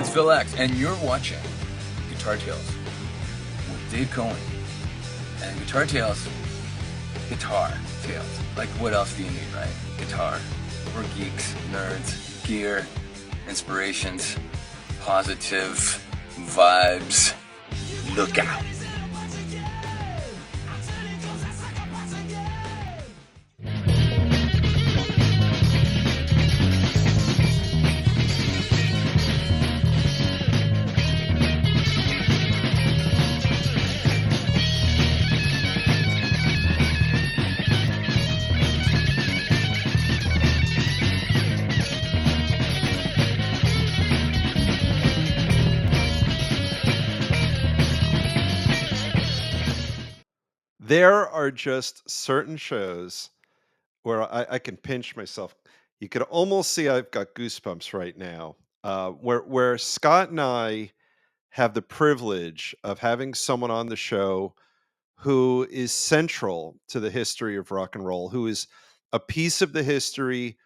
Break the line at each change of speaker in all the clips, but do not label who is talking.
It's Phil X, and you're watching Guitar Tales with Dave Cohen. And Guitar Tales, guitar tales. Like, what else do you need, right? Guitar. We're geeks, nerds, gear, inspirations, positive vibes. Look out.
There are just certain shows where I can pinch myself. You could almost see I've got goosebumps right now. Where Scott and I have the privilege of having someone on the show who is central to the history of rock and roll, who is a piece of the history,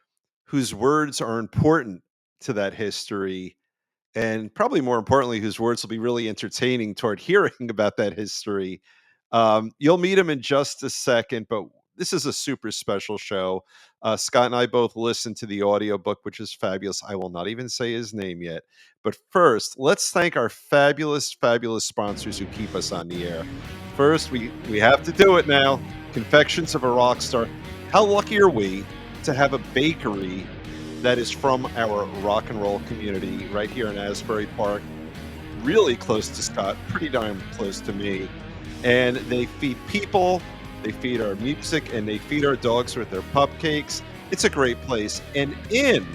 whose words are important to that history, and probably more importantly, whose words will be really entertaining toward hearing about that history. You'll meet him in just a second, but this is a super special show. Scott and I both listened to the audiobook, which is fabulous. I will not even say his name yet. But first, let's thank our fabulous, fabulous sponsors who keep us on the air. First, we have to do it now. Confections of a Rock Star. How lucky are we to have a bakery that is from our rock and roll community right here in Asbury Park, really close to Scott, pretty darn close to me. And they feed people, they feed our music, and they feed our dogs with their pup cakes. It's a great place. And in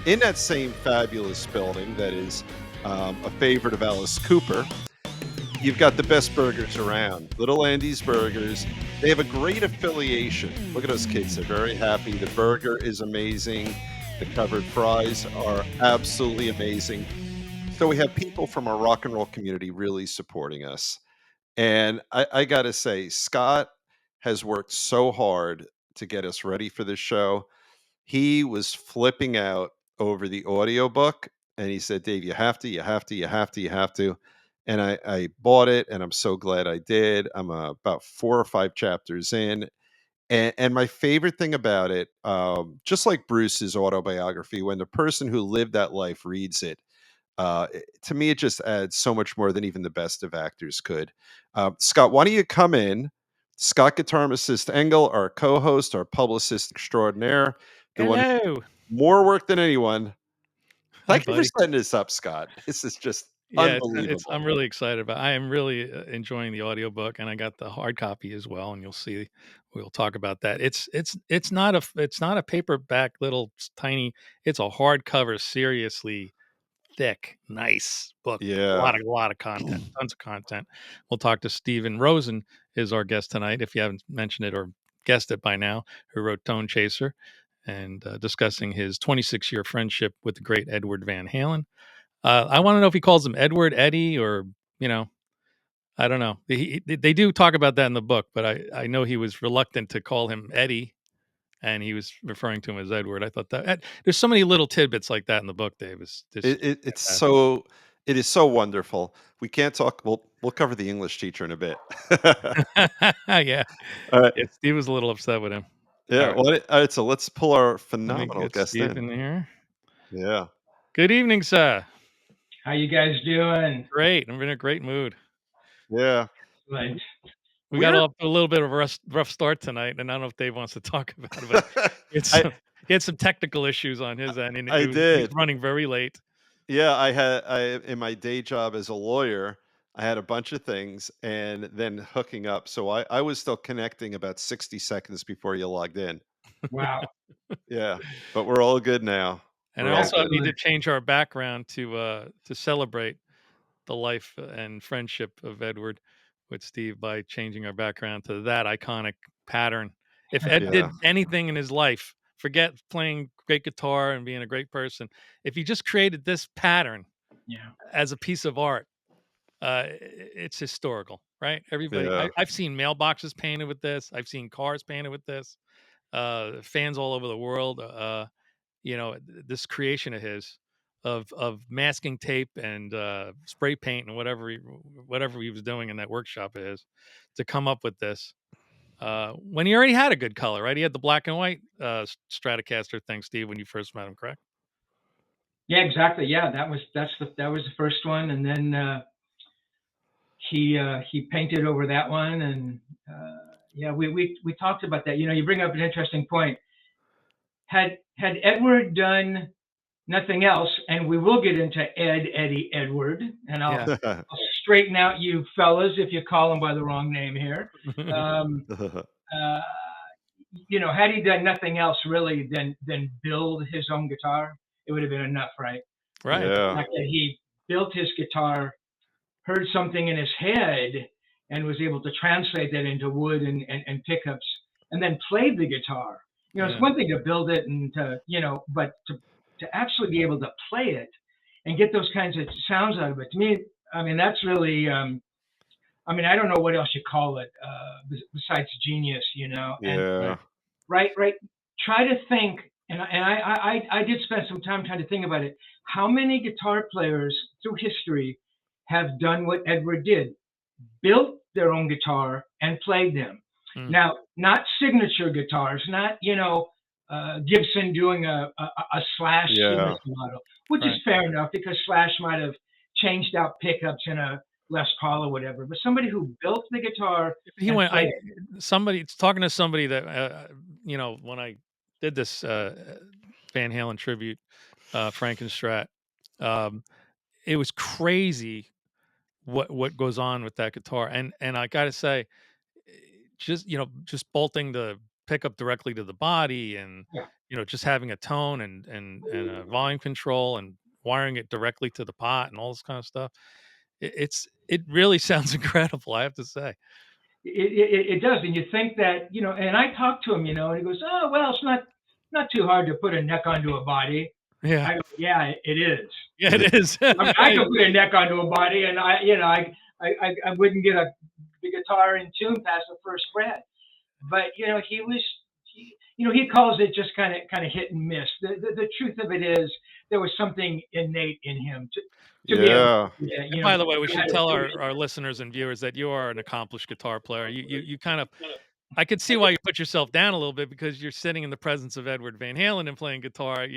that same fabulous building that is a favorite of Alice Cooper, you've got the best burgers around, Little Andy's Burgers. They have a great affiliation. Look at those kids. They're very happy. The burger is amazing. The covered fries are absolutely amazing. So we have people from our rock and roll community really supporting us. And I got to say, Scott has worked so hard to get us ready for this show. He was flipping out over the audiobook, and he said, Dave, you have to, you have to, you have to, you have to. And I bought it, and I'm so glad I did. I'm about 4 or 5 chapters in. And my favorite thing about it, just like Bruce's autobiography, when the person who lived that life reads it, to me, it just adds so much more than even the best of actors could. Scott, why don't you come in? Scott Guitarmist Engel, our co-host, our publicist extraordinaire, the one who
Hello.
did more work than anyone.
Hi,
Thank you for
buddy.
setting this up, Scott. This is just
Yeah,
unbelievable.
I'm really excited about. I am really enjoying the audiobook, and I got the hard copy as well. And you'll see, we'll talk about that. It's not a paperback little tiny. It's a hardcover, seriously thick, nice book.
Yeah.
A lot of content, tons of content. We'll talk to Steven Rosen, is our guest tonight. If you haven't mentioned it or guessed it by now, who wrote Tone Chaser, and discussing his 26-year friendship with the great Edward Van Halen. I want to know if he calls him Edward, Eddie, or, I don't know. They do talk about that in the book, but I know he was reluctant to call him Eddie, and he was referring to him as Edward. I thought that there's so many little tidbits like that in the book, Dave. It's just
It's
fantastic.
it is so wonderful. We can't talk. We'll cover the English teacher in a bit.
Yeah.
All right.
Yeah, Steve was a little upset with him.
Yeah.
All right.
All right. So let's pull our
Let me
phenomenal
get
guest
Steve
in.
in here.
Yeah.
Good evening, sir.
How you guys doing?
Great. I'm in a great mood.
Yeah.
Like,
We got off to a little bit of a rough start tonight, and I don't know if Dave wants to talk about it, but he had some technical issues on his end, and
I
he's
did.
running very late.
Yeah, I in my day job as a lawyer, I had a bunch of things and then hooking up. So I was still connecting about 60 seconds before you logged in.
wow.
Yeah, but we're all good now.
And
We're
I
all
also
good.
need to change our background to celebrate the life and friendship of Edward with Steve by changing our background to that iconic pattern. If Ed
Yeah.
did anything in his life, forget playing great guitar and being a great person, if he just created this pattern
Yeah.
as a piece of art, it's historical, right? Everybody,
Yeah.
I've seen mailboxes painted with this. I've seen cars painted with this. Fans all over the world. This creation of his, of masking tape and spray paint and whatever he was doing in that workshop of his to come up with this. When he already had a good color, right? He had the black and white Stratocaster thing, Steve, when you first met him, correct?
Yeah, exactly. Yeah, that was the first one, and then he painted over that one, and yeah, we talked about that. You bring up an interesting point. Had Edward done nothing else, and we will get into Eddie, Edward, and I'll straighten out you fellas if you call him by the wrong name here. Had he done nothing else really than build his own guitar, it would have been enough, right?
Right.
Yeah.
The fact that he built his guitar, heard something in his head, and was able to translate that into wood and pickups, and then played the guitar. It's one thing to build it and but to actually be able to play it and get those kinds of sounds out of it. To me, I mean, that's really, I don't know what else you call it besides genius,
Yeah.
And right. Try to think, and I did spend some time trying to think about it. How many guitar players through history have done what Edward did? Built their own guitar and played them. Now, not signature guitars, not Gibson doing a Slash signature model, which is fair enough because Slash might have changed out pickups in a Les Paul or whatever. But somebody who built the guitar,
talking to somebody that when I did this Van Halen tribute, Frankenstrat, it was crazy what goes on with that guitar, and I got to say, just bolting the pickup directly to the body, and just having a tone and a volume control and wiring it directly to the pot and all this kind of stuff. It really sounds incredible, I have to say.
It does, and you think that and I talked to him, and he goes, "Oh well, it's not too hard to put a neck onto a body."
Yeah,
I go, yeah, it is.
Yeah, it is.
I could put a neck onto a body, and I wouldn't get the guitar in tune past the first fret. But he calls it just kind of hit and miss. The truth of it is there was something innate in him to be able to,
by the way, we should tell our listeners and viewers that you are an accomplished guitar player. You kind of, I could see why you put yourself down a little bit, because you're sitting in the presence of Edward Van Halen and playing guitar.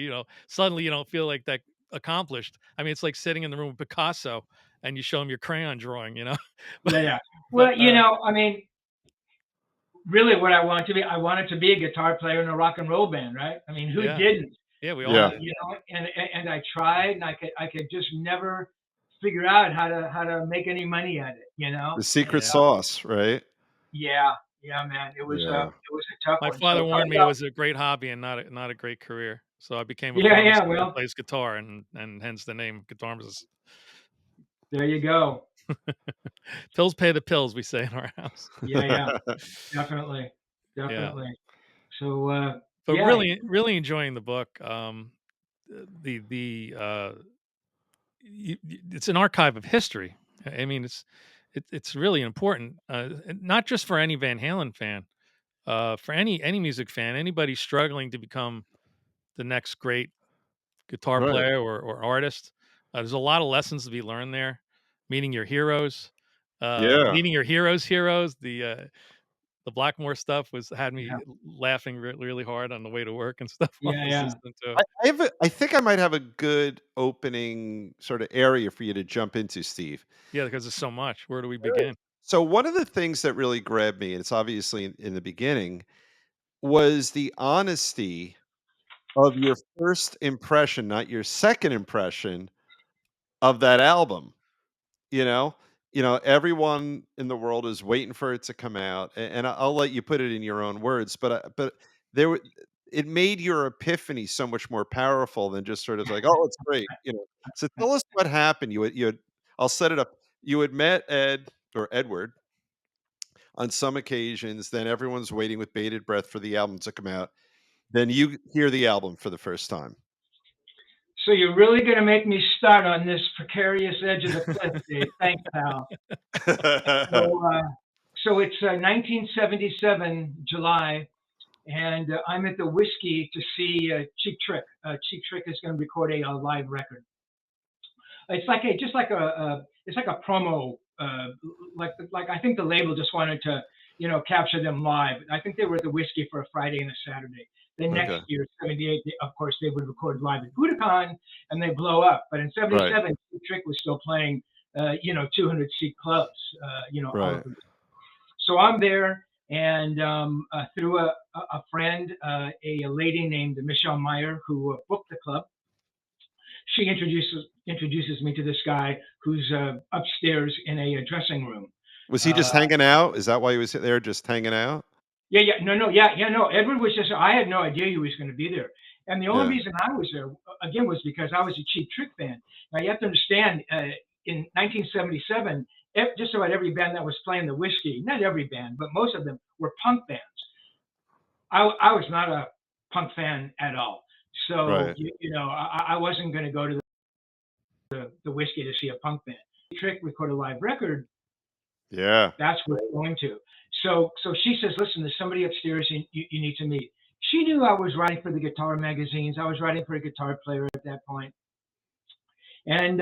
Suddenly you don't feel like that accomplished. I mean, it's like sitting in the room with Picasso and you show him your crayon drawing.
But, yeah. Well, I mean, really, what I wanted to be a guitar player in a rock and roll band, right? I mean, who didn't?
Yeah, we all.
And I tried, and I could just never figure out how to make any money at it.
The secret sauce, right?
Yeah, man. It was a tough one.
My father warned me it was a great hobby and not a great career. So I became a pharmacist who plays guitar, and hence the name guitarist.
There you go.
Pills pay the pills, we say in our house.
Yeah, definitely. Yeah. So,
but really enjoying the book. It's an archive of history. I mean, it's really important, not just for any Van Halen fan, for any music fan, anybody struggling to become the next great guitar player or artist. There's a lot of lessons to be learned there. Meeting your heroes, meeting your heroes. The Blackmore stuff had me laughing really hard on the way to work and stuff.
Yeah.
I think I might have a good opening sort of area for you to jump into, Steve.
Yeah, because there's so much. Where do we begin?
So one of the things that really grabbed me, and it's obviously in the beginning, was the honesty of your first impression, not your second impression of that album. Everyone in the world is waiting for it to come out, and I'll let you put it in your own words, but it made your epiphany so much more powerful than just sort of like, oh, it's great. So tell us what happened. I'll set it up. You had met Edward on some occasions, then everyone's waiting with bated breath for the album to come out. Then you hear the album for the first time.
So you're really going to make me start on this precarious edge of the cliff, Dave. Thanks, pal. So it's 1977, July. and I'm at the Whiskey to see Cheap Trick. Cheap Trick is going to record a live record. It's like it's like a promo. Like I think the label just wanted to capture them live. I think they were at the Whiskey for a Friday and a Saturday. The next
Okay.
year, '78, of course, they would record live at Budokan, and they blow up. But in '77,
Right.
Cheap Trick was still playing, 200 seat clubs, all
Right.
over. So I'm there, and through a friend, a lady named Michelle Meyer, who booked the club. She introduces me to this guy who's upstairs in a dressing room.
Was he just hanging out? Is that why he was there, just hanging out?
Yeah, no. Edward was just. I had no idea he was going to be there, and the only
Yeah.
reason I was there again was because I was a Cheap Trick fan. Now you have to understand, in 1977, just about every band that was playing the Whiskey, not every band, but most of them were punk bands. I was not a punk fan at all, so
Right.
I wasn't going to go to the Whiskey to see a punk band. Trick record a live record.
Yeah.
That's what I'm going to. So she says, listen, there's somebody upstairs you need to meet. She knew I was writing for the guitar magazines. I was writing for a guitar player at that point. And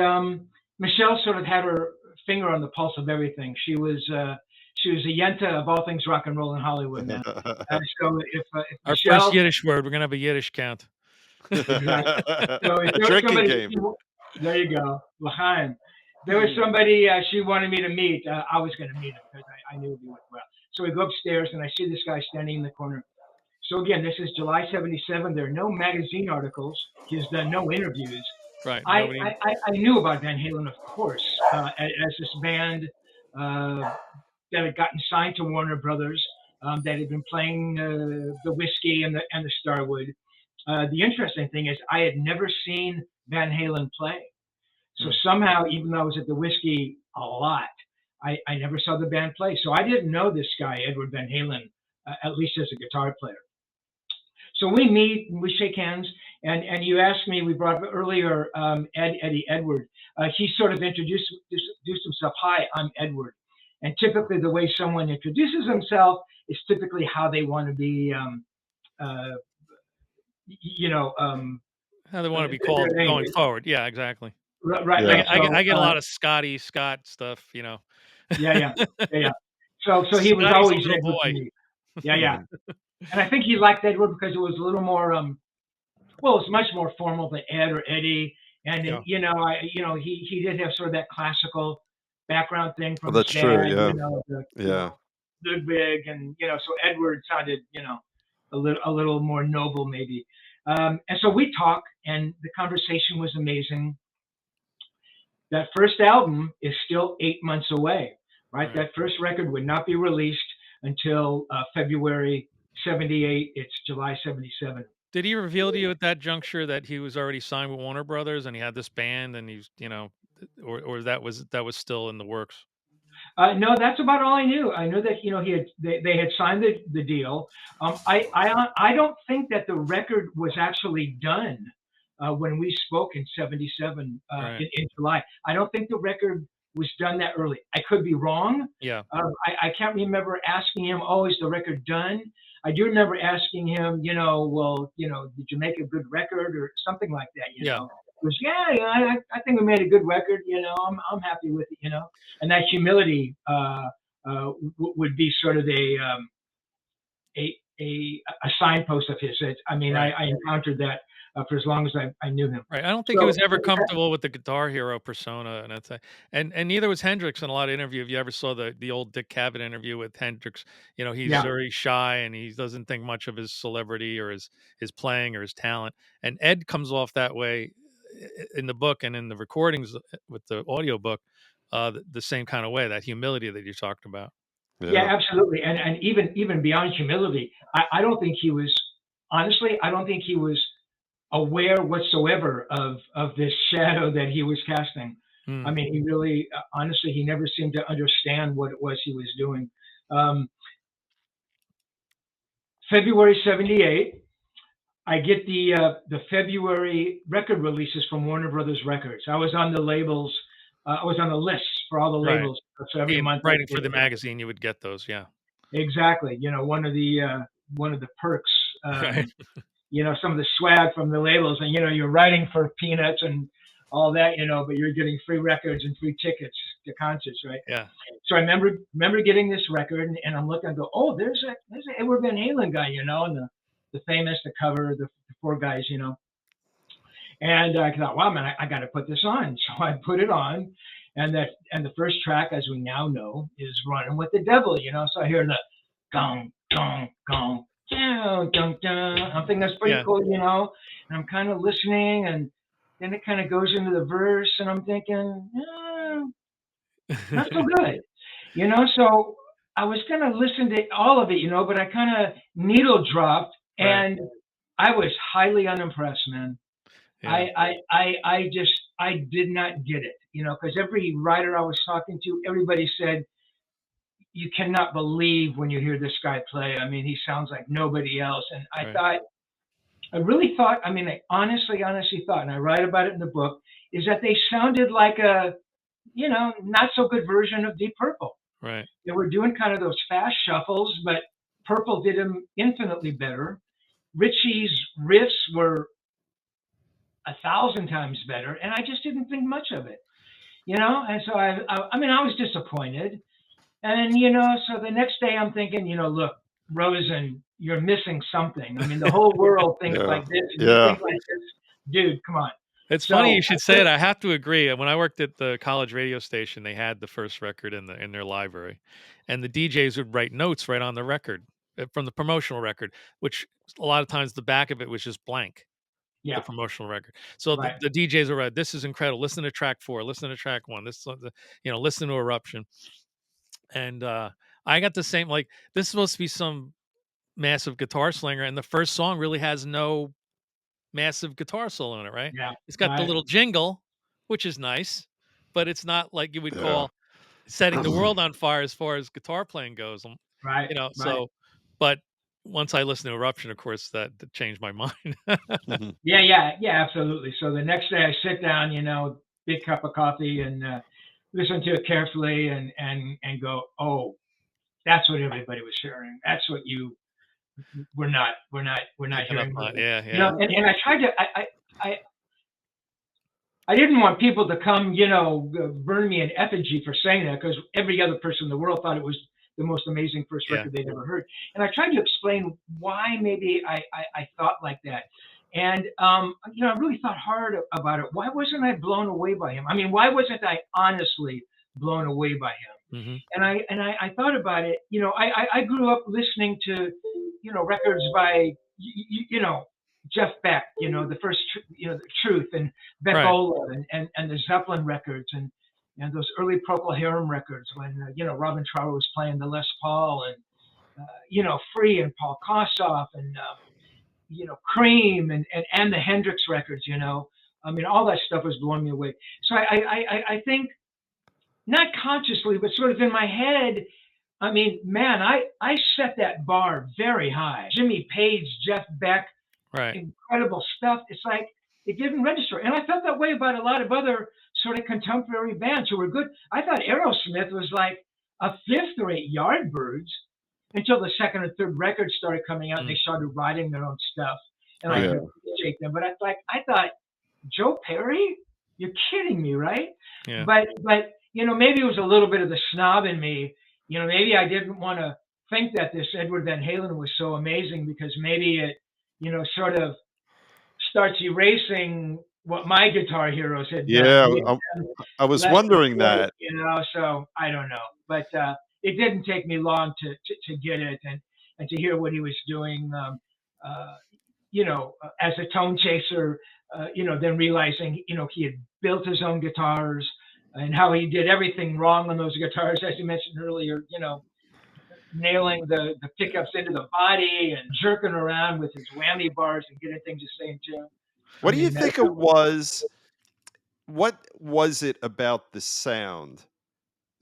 Michelle sort of had her finger on the pulse of everything. She was a yenta of all things rock and roll in Hollywood, man. So if
Our
Michelle,
first Yiddish word, we're gonna have a Yiddish count.
Exactly. So if
A
there was
drinking
somebody,
game.
there you go, L'chaim. There was somebody she wanted me to meet. I was going to meet him because I knew he would well. So we go upstairs and I see this guy standing in the corner. So again, this is July '77. There are no magazine articles. He's done no interviews.
Right.
I knew about Van Halen, of course, as this band that had gotten signed to Warner Brothers, that had been playing the Whiskey and the Starwood. The interesting thing is I had never seen Van Halen play. So somehow, even though I was at the Whiskey a lot, I never saw the band play. So I didn't know this guy, Edward Van Halen, at least as a guitar player. So we meet and we shake hands. And you asked me, we brought up earlier, Eddie Edward. He sort of introduced himself. Hi, I'm Edward. And typically the way someone introduces himself is typically how they want to be,
how they want to be called going forward. Yeah, exactly.
Right.
Yeah.
I get a lot of Scott stuff,
Yeah. So he was
Scotty's
always
a little
Edward
boy.
to me. Yeah. And I think he liked Edward because it was a little more, well, it's much more formal than Ed or Eddie. And
Yeah.
he did have sort of that classical background thing from
Well, that's
his
true.
dad,
Yeah. Yeah.
Ludwig, and so Edward sounded, a little more noble maybe. And so we talk, and the conversation was amazing. That first album is still 8 months away, right? That first record would not be released until February '78. It's July '77.
Did he reveal to you at that juncture that he was already signed with Warner Brothers and he had this band and he's, or that was still in the works?
No, that's about all I knew. I knew that they had signed the deal. I don't think that the record was actually done when we spoke in '77 in July. I don't think the record was done that early. I could be wrong.
Yeah.
I can't remember asking him, "Oh, is the record done?" I do remember asking him, well, did you make a good record or something like that? He goes, yeah, I think we made a good record. I'm happy with it. And that humility would be sort of a signpost of his. I encountered that for as long as I knew him.
Right. I don't think he was ever comfortable with the guitar hero persona, and neither was Hendrix in a lot of interviews. If you ever saw the old Dick Cavett interview with Hendrix, he's very shy and he doesn't think much of his celebrity or his playing or his talent. And Ed comes off that way in the book and in the recordings with the audio book, the same kind of way, that humility that you talked about.
Yeah, absolutely. And even beyond humility, I don't think he was, honestly, I don't think he was aware whatsoever of this shadow that he was casting. I mean, he really, honestly, he never seemed to understand what it was he was doing. February '78, I get the February record releases from Warner Brothers Records. I was on the labels. I was on the list for all the labels. So every month,
writing for the magazine, you would get those. Yeah,
exactly. One of the one of the perks.
Right.
Some of the swag from the labels, and you're writing for peanuts and all that, but you're getting free records and free tickets to concerts, right?
Yeah.
So I remember getting this record, and I'm looking, I go, oh, there's a Edward Van Halen guy, and the famous, the cover, the four guys, and I thought, wow, man, I got to put this on. So I put it on, and the first track, as we now know, is Running with the Devil, So I hear the gong, gong, gong, down, dun, dun. I'm thinking that's pretty cool, and I'm kind of listening, and then it kind of goes into the verse, and I'm thinking, not so good, So I was going to listen to all of it, but I kind of needle dropped, and I was highly unimpressed, man.
Yeah.
I did not get it, because every writer I was talking to, everybody said, you cannot believe when you hear this guy play. I mean, he sounds like nobody else. And I really thought, I mean, I honestly thought, and I write about it in the book, is that they sounded like a, not so good version of Deep Purple.
Right.
They were doing kind of those fast shuffles, but Purple did them infinitely better. Ritchie's riffs were 1,000 times better, and I just didn't think much of it, And so I was disappointed. And, so the next day I'm thinking, look, Rosen, you're missing something. I mean, the whole world thinks like this. And you think like this. Dude, come on.
It's funny you should say it. I have to agree. When I worked at the college radio station, they had the first record in their library. And the DJs would write notes right on the record from the promotional record, which a lot of times the back of it was just blank.
Yeah.
The promotional record. So the DJs are right. This is incredible. Listen to track 4. Listen to track 1. Listen to Eruption. And I got the same, like, this is supposed to be some massive guitar slinger, and the first song really has no massive guitar solo in it, right?
Yeah.
It's got the little jingle, which is nice, but it's not like you would call setting the world on fire as far as guitar playing goes.
Right.
So, but once I listened to Eruption, of course, that changed my mind.
Yeah, absolutely. So the next day I sit down, big cup of coffee, and listen to it carefully, and go, oh, that's what everybody was hearing. That's what we're not hearing.
Yeah.
And I tried to, I didn't want people to come, burn me in effigy for saying that, because every other person in the world thought it was the most amazing first record they'd ever heard. And I tried to explain why maybe I thought like that. And, I really thought hard about it. Why wasn't I blown away by him? I mean, why wasn't I honestly blown away by him?
Mm-hmm.
And I thought about it. I grew up listening to, records by, Jeff Beck, the first, the Truth, and Beck Ola, and the Zeppelin records, and those early Procol Harum records when, Robin Trower was playing the Les Paul, and, Free, and Paul Kossoff, and, Cream, and the Hendrix records, I mean, all that stuff was blowing me away. So I think, not consciously, but sort of in my head, I mean, man, I set that bar very high. Jimmy Page, Jeff Beck, incredible stuff. It's like it didn't register. And I felt that way about a lot of other sort of contemporary bands who were good. I thought Aerosmith was like a 5th or 8 Yardbirds until the second or third record started coming out, and they started writing their own stuff. And I could appreciate them. But I thought, Joe Perry? You're kidding me, right?
Yeah.
But maybe it was a little bit of the snob in me. Maybe I didn't want to think that this Edward Van Halen was so amazing, because maybe it, sort of starts erasing what my guitar heroes had done.
Yeah, I was wondering that.
So I don't know. But it didn't take me long to get it, and to hear what he was doing, as a tone chaser, then realizing, he had built his own guitars, and how he did everything wrong on those guitars, as you mentioned earlier, nailing the pickups into the body and jerking around with his whammy bars and getting things the same tune.
What do you think it was? What was it about the sound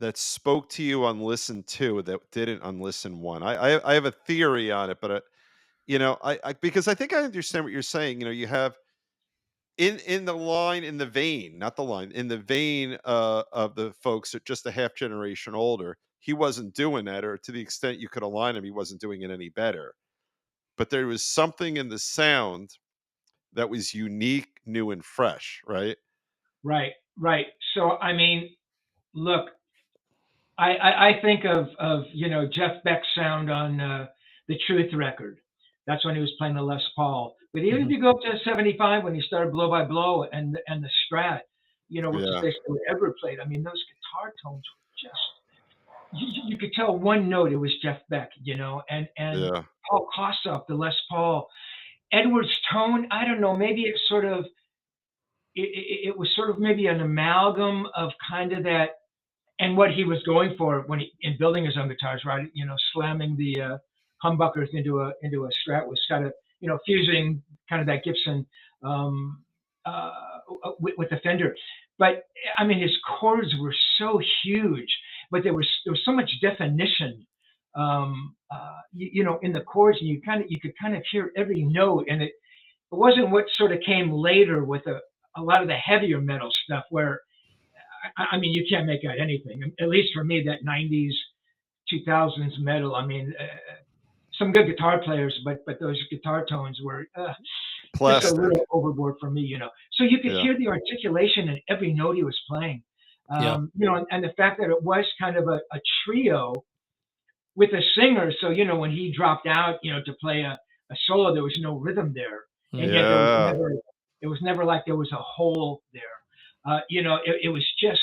that spoke to you on listen 2 that didn't on listen 1? I have a theory on it, but I because I think I understand what you're saying. You have in the line, in the vein, not the line, in the vein of the folks that just a half generation older. He wasn't doing that, or to the extent you could align him, he wasn't doing it any better. but there was something in the sound that was unique, new, and fresh, right?
Right, right. So I mean, look, I think of Jeff Beck's sound on the Truth record. That's when he was playing the Les Paul. But even if
Mhm.
you go up to '75 when he started Blow by Blow and the Strat, which is
Yeah,
basically what Edward played. I mean, those guitar tones were just you could tell one note it was Jeff Beck, and
yeah,
Paul Kossoff, the Les Paul. Edward's tone, I don't know, maybe it was sort of maybe an amalgam of kind of that and what he was going for when he in building his own guitars, right? Slamming the humbuckers into a Strat was kind of fusing kind of that Gibson um, uh, with the Fender. But I mean, his chords were so huge, but there was so much definition, in the chords, and you could kind of hear every note, and it wasn't what sort of came later with a lot of the heavier metal stuff where I mean, you can't make out anything. At least for me, that '90s, 2000s metal. I mean, some good guitar players, but those guitar tones were just a
plastic.
little overboard for me. So you could
Yeah,
hear the articulation in every note he was playing.
Yeah.
And the fact that it was kind of a trio with a singer. So when he dropped out, to play a solo, there was no rhythm there, and
Mhm.
yet there was
yeah.
never it was never like there was a hole there. It was just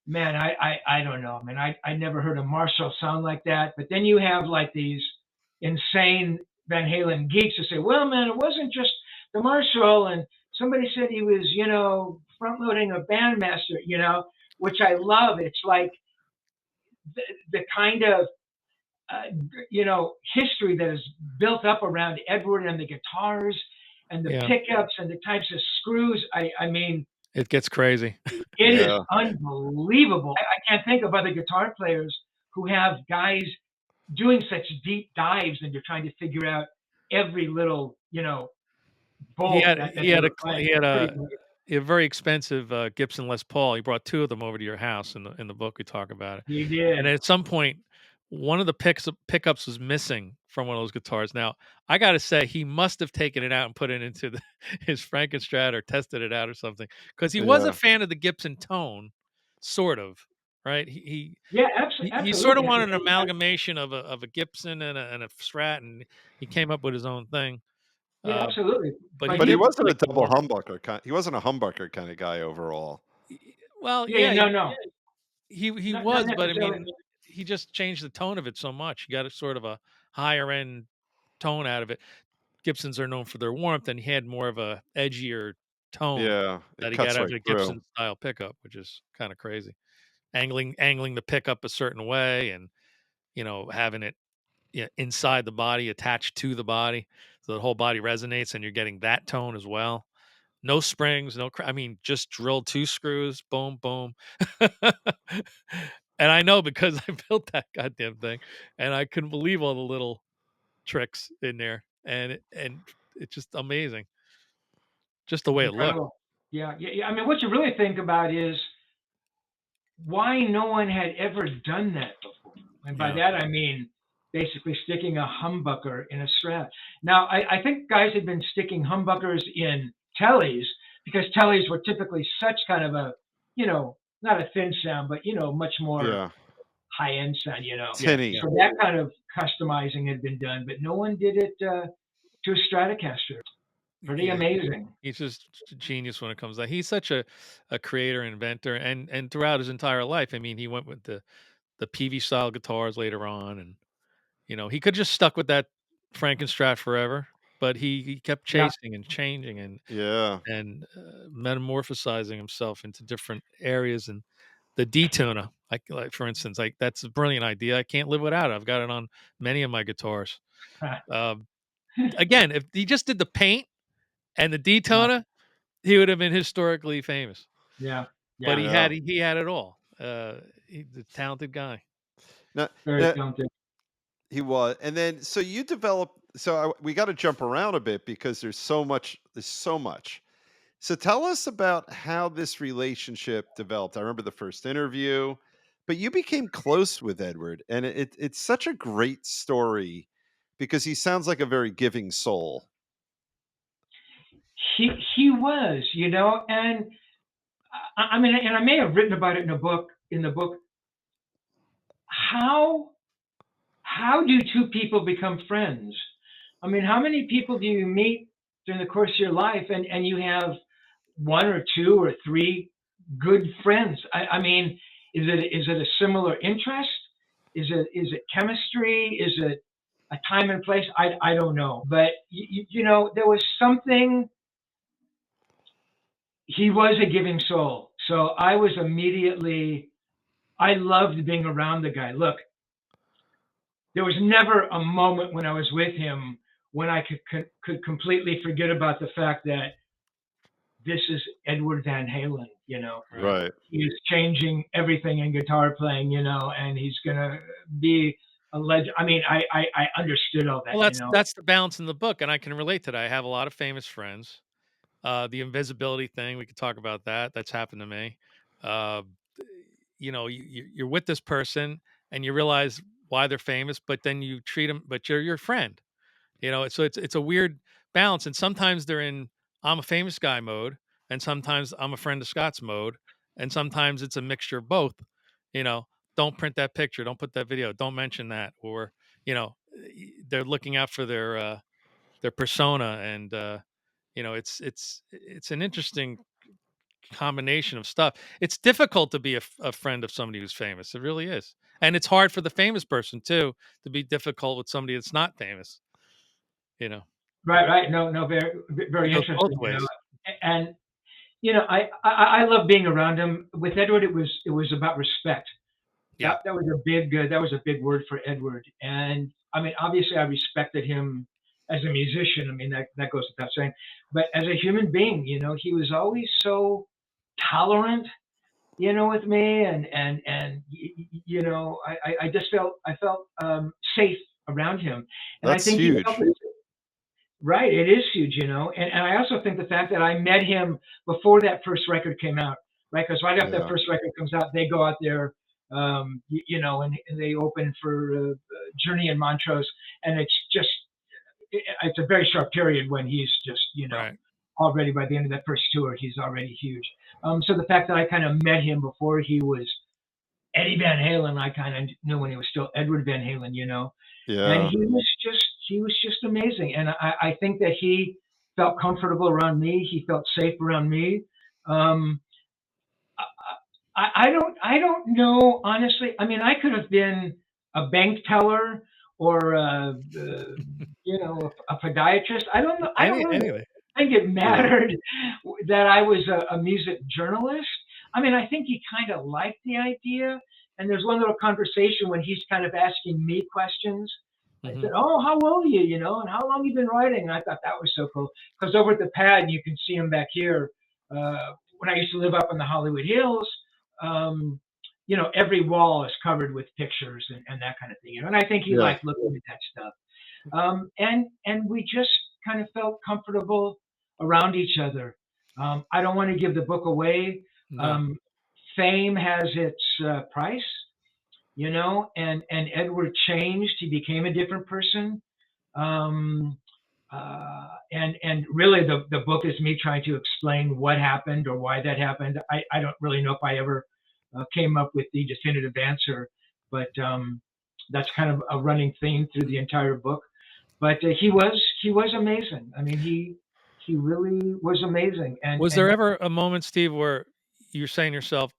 man, I don't know, man. I never heard a Marshall sound like that. But then you have like these insane Van Halen geeks who say, well, man, it wasn't just the Marshall, and somebody said he was, front loading a bandmaster, which I love. It's like the kind of history that is built up around Edward and the guitars and the
Yeah.
pickups and the types of screws. I mean,
It gets crazy.
it is
Yeah.
unbelievable. I can't think of other guitar players who have guys doing such deep dives into trying to figure out every little,
He
bolt
had
that
he
they
had a
were
cl-
playing.
he had
Pretty
a very expensive Gibson Les Paul. He brought two of them over to your house in the book. We talk about it.
He
And
did.
at some point, one of the pickups was missing from one of those guitars. Now, I got to say, he must have taken it out and put it into his Frankenstrat or tested it out or something, because he was a
Yeah.
fan of the Gibson tone, sort of, right?
Yeah,
He sort of
absolutely.
wanted an amalgamation of a Gibson and a Strat, and he came up with his own thing.
Yeah,
Uh,
absolutely.
but he
But
But he
did
wasn't a
like the
double
warm.
humbucker kind. He wasn't a humbucker kind of guy overall.
Well,
yeah,
yeah,
no,
he
not
was, but I
necessarily.
mean, he just changed the tone of it so much. He got a sort of a higher end tone out of it. Gibsons are known for their warmth, and he had more of a edgier tone
Yeah,
that
it
he got
cuts
out of
right
the
through.
Gibson style pickup, which is kind of crazy. Angling the pickup a certain way, and having it inside the body, attached to the body, so the whole body resonates, and you're getting that tone as well. No springs, I mean, just drilled two screws, boom, boom. And I know because I built that goddamn thing, and I couldn't believe all the little tricks in there, and it's just amazing, just the
It's
way it looked.
incredible. Yeah, yeah, yeah. I mean, what you really think about is why no one had ever done that before. And by
Yeah,
that, I mean basically sticking a humbucker in a Strat. Now, I think guys had been sticking humbuckers in tellies because tellies were typically such kind of a, not a thin sound, but, much more
Yeah,
high end sound,
yeah,
tinny.
yeah.
So that kind of customizing had been done, but no one did it to a Stratocaster. Pretty
Yeah,
amazing.
he's just genius when it comes to that. He's such a creator, inventor, and throughout his entire life. I mean, he went with the PV style guitars later on, and he could just stuck with that Frankenstrat forever, but he kept
Yeah.
chasing and changing
Yeah.
and metamorphosizing himself into different areas. And the detuna, like for instance, like that's a brilliant idea. I can't live without it. I've got it on many of my guitars. Um, Again, if he just did the paint and the
Yeah.
detona, he would have been historically famous.
Yeah.
But
Yeah.
Yeah.
he had it all. He's a talented guy.
Now,
Very
now
talented.
he was, and then so you develop. So we got to jump around a bit because there's so much. There's so much. So tell us about how this relationship developed. I remember the first interview, but you became close with Edward, and it's such a great story because he sounds like a very giving soul.
He was, and I mean, and I may have written about it in the book. How do two people become friends? I mean, how many people do you meet during the course of your life, and you have one or two or three good friends? I mean, is it a similar interest? Is it chemistry? Is it a time and place? I don't know, but there was something. He was a giving soul, so I was immediately. I loved being around the guy. Look, there was never a moment when I was with him when I could completely forget about the fact that this is Edward Van Halen.
Right.
Right.
He is changing everything in guitar playing. And he's gonna be a legend. I mean, I understood all that.
Well, that's the balance in the book, and I can relate to that. I have a lot of famous friends. The invisibility thing, we could talk about that. That's happened to me. Uh, you're with this person, and you realize why they're famous, but then you treat them, but you're your friend. So it's a weird balance, and sometimes they're in I'm a famous guy mode, and sometimes I'm a friend of Scott's mode, and sometimes it's a mixture of both. You know, don't print that picture, don't put that video, don't mention that, or you know, they're looking out for their persona, and it's an interesting combination of stuff. It's difficult to be a friend of somebody who's famous. It really is, and it's hard for the famous person too to be difficult with somebody that's not famous. You know.
Right. No, very,
It
very
goes both
interesting.
ways.
And I love being around him. With Edward, it was about respect.
Yeah.
That was a big word for Edward. And I mean, obviously, I respected him as a musician. I mean, that goes without saying. But as a human being, he was always so tolerant, with me, and I just felt safe around him, and I
That's
think he felt
huge.
it. Right, it is huge, and I also think the fact that I met him before that first record came out, right? Because right after that
Yeah.
first record comes out, they go out there, and they open for Journey in Montrose, and it's a very short period when he's just,
Right.
already by the end of that first tour, he's already huge. So the fact that I kind of met him before he was Eddie Van Halen, I kind of knew when he was still Edward Van Halen, and
Yeah.
he was just amazing, and I think that he felt comfortable around me. He felt safe around me. Um, I don't know honestly. I mean, I could have been a bank teller or a podiatrist. I don't know. I don't really
Anything.
think it
Yeah.
mattered that I was a music journalist. I mean, I think he kind of liked the idea. And there's one little conversation when he's kind of asking me questions. I
Hmm.
said, "Oh, how old are you? And how long you been writing?" And I thought that was so cool because over at the pad, you can see him back here. When I used to live up in the Hollywood Hills, um, every wall is covered with pictures and that kind of thing. And I think he
Yeah.
liked looking at that stuff. And we just kind of felt comfortable around each other. I don't want to give the book away.
No.
Um, Fame has its price, and Edward changed. He became a different person. Um, and really, the book is me trying to explain what happened or why that happened. I don't really know if I ever came up with the definitive answer, but that's kind of a running theme through the entire book. But he was amazing. I mean, he really was amazing. And
Was
and
there ever a moment, Steve, where you're saying to yourself,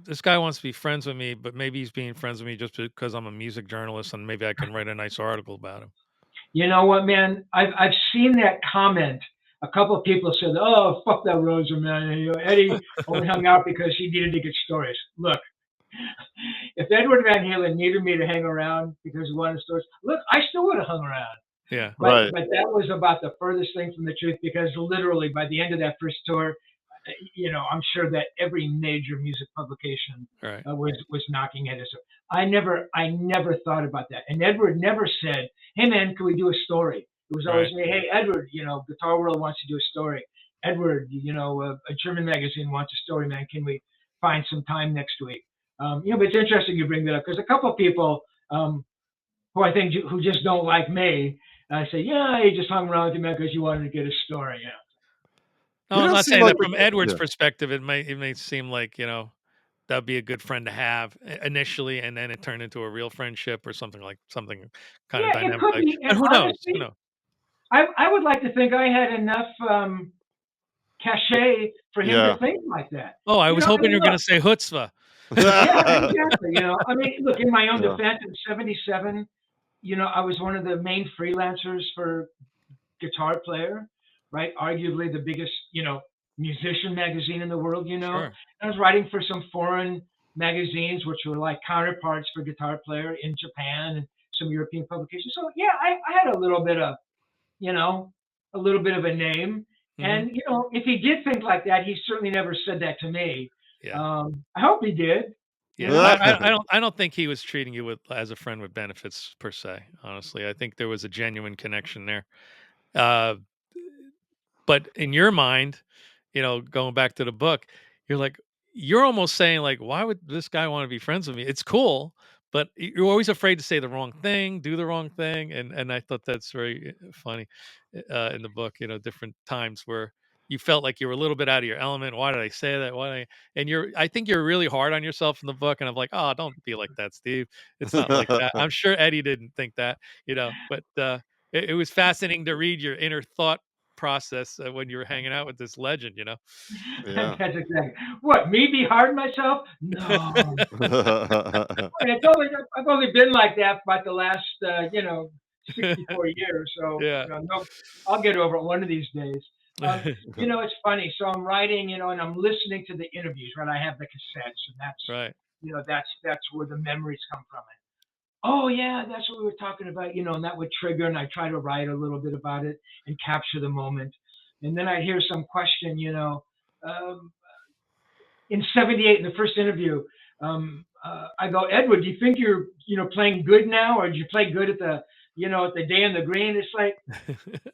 "This guy wants to be friends with me, but maybe he's being friends with me just because I'm a music journalist, and maybe I can write a nice article about him."
you know what, man? I've seen that comment. A couple of people said, "Oh, fuck that Rosen, man. Eddie only hung out because he needed to get stories." Look, if Edward Van Halen needed me to hang around because he wanted stories, look, I still would have hung around.
Yeah.
But
Right.
but that was about the furthest thing from the truth because literally by the end of that first tour, I'm sure that every major music publication
Right.
was knocking at us. I never thought about that. And Edward never said, "Hey man, can we do a story?" It was always
Right.
me, "Hey Edward, Guitar World wants to do a story. Edward, a German magazine wants a story, man. Can we find some time next week?" But it's interesting you bring that up because a couple of people. who I think who just don't like me. I say, yeah, you just hung around with me because you wanted to get a story. Yeah.
No,
You
I'm
don't
not
seem
saying
like
that from Edward's
yeah.
perspective. It may seem like that'd be a good friend to have initially, and then it turned into a real friendship or something kind of
Yeah, it
dynamic.
could
Like,
be.
but
And
who knows? Who
honestly,
knows?
I would like to think I had enough cachet for him to
Yeah.
think like that.
Oh, I
You
was
know, I
hoping you
mean,
were going
look,
to say chutzpah.
yeah, exactly. You know, I mean, look, in my own
Yeah.
defense, in '77, I was one of the main freelancers for Guitar Player, right? Arguably the biggest, musician magazine in the world.
Sure.
I was writing for some foreign magazines, which were like counterparts for Guitar Player in Japan and some European publications. So yeah, I had a little bit of, you know, a little bit of a name.
Hmm.
And, if he did think like that, he certainly never said that to me.
Yeah.
I hope he did, you
Yeah.
know?
I don't think he was treating you as a friend with benefits per se. Honestly, I think there was a genuine connection there. Uh, but in your mind, going back to the book, you're like, you're almost saying like, why would this guy want to be friends with me? It's cool, but you're always afraid to say the wrong thing, do the wrong thing, and I thought that's very funny in the book. Different times where you felt like you were a little bit out of your element. Why did I say that? And I think you're really hard on yourself in the book, and I'm like, oh, don't be like that, Steve. It's not like that. I'm sure Eddie didn't think that, but it was fascinating to read your inner thought process when you were hanging out with this legend.
Yeah.
That's exactly. What, me be hard on myself? No. I've only been like that for about the last, 64 years. So,
Yeah.
no, I'll get over it one of these days. It's funny. So I'm writing, and I'm listening to the interviews, right? I have the cassettes, and
Right.
that's where the memories come from. Oh yeah, that's what we were talking about, and that would trigger, and I try to write a little bit about it and capture the moment. And then I'd hear some question, um, in '78 in the first interview. I go, Edward, do you think you're, playing good now, or did you play good at the day in the green? It's like,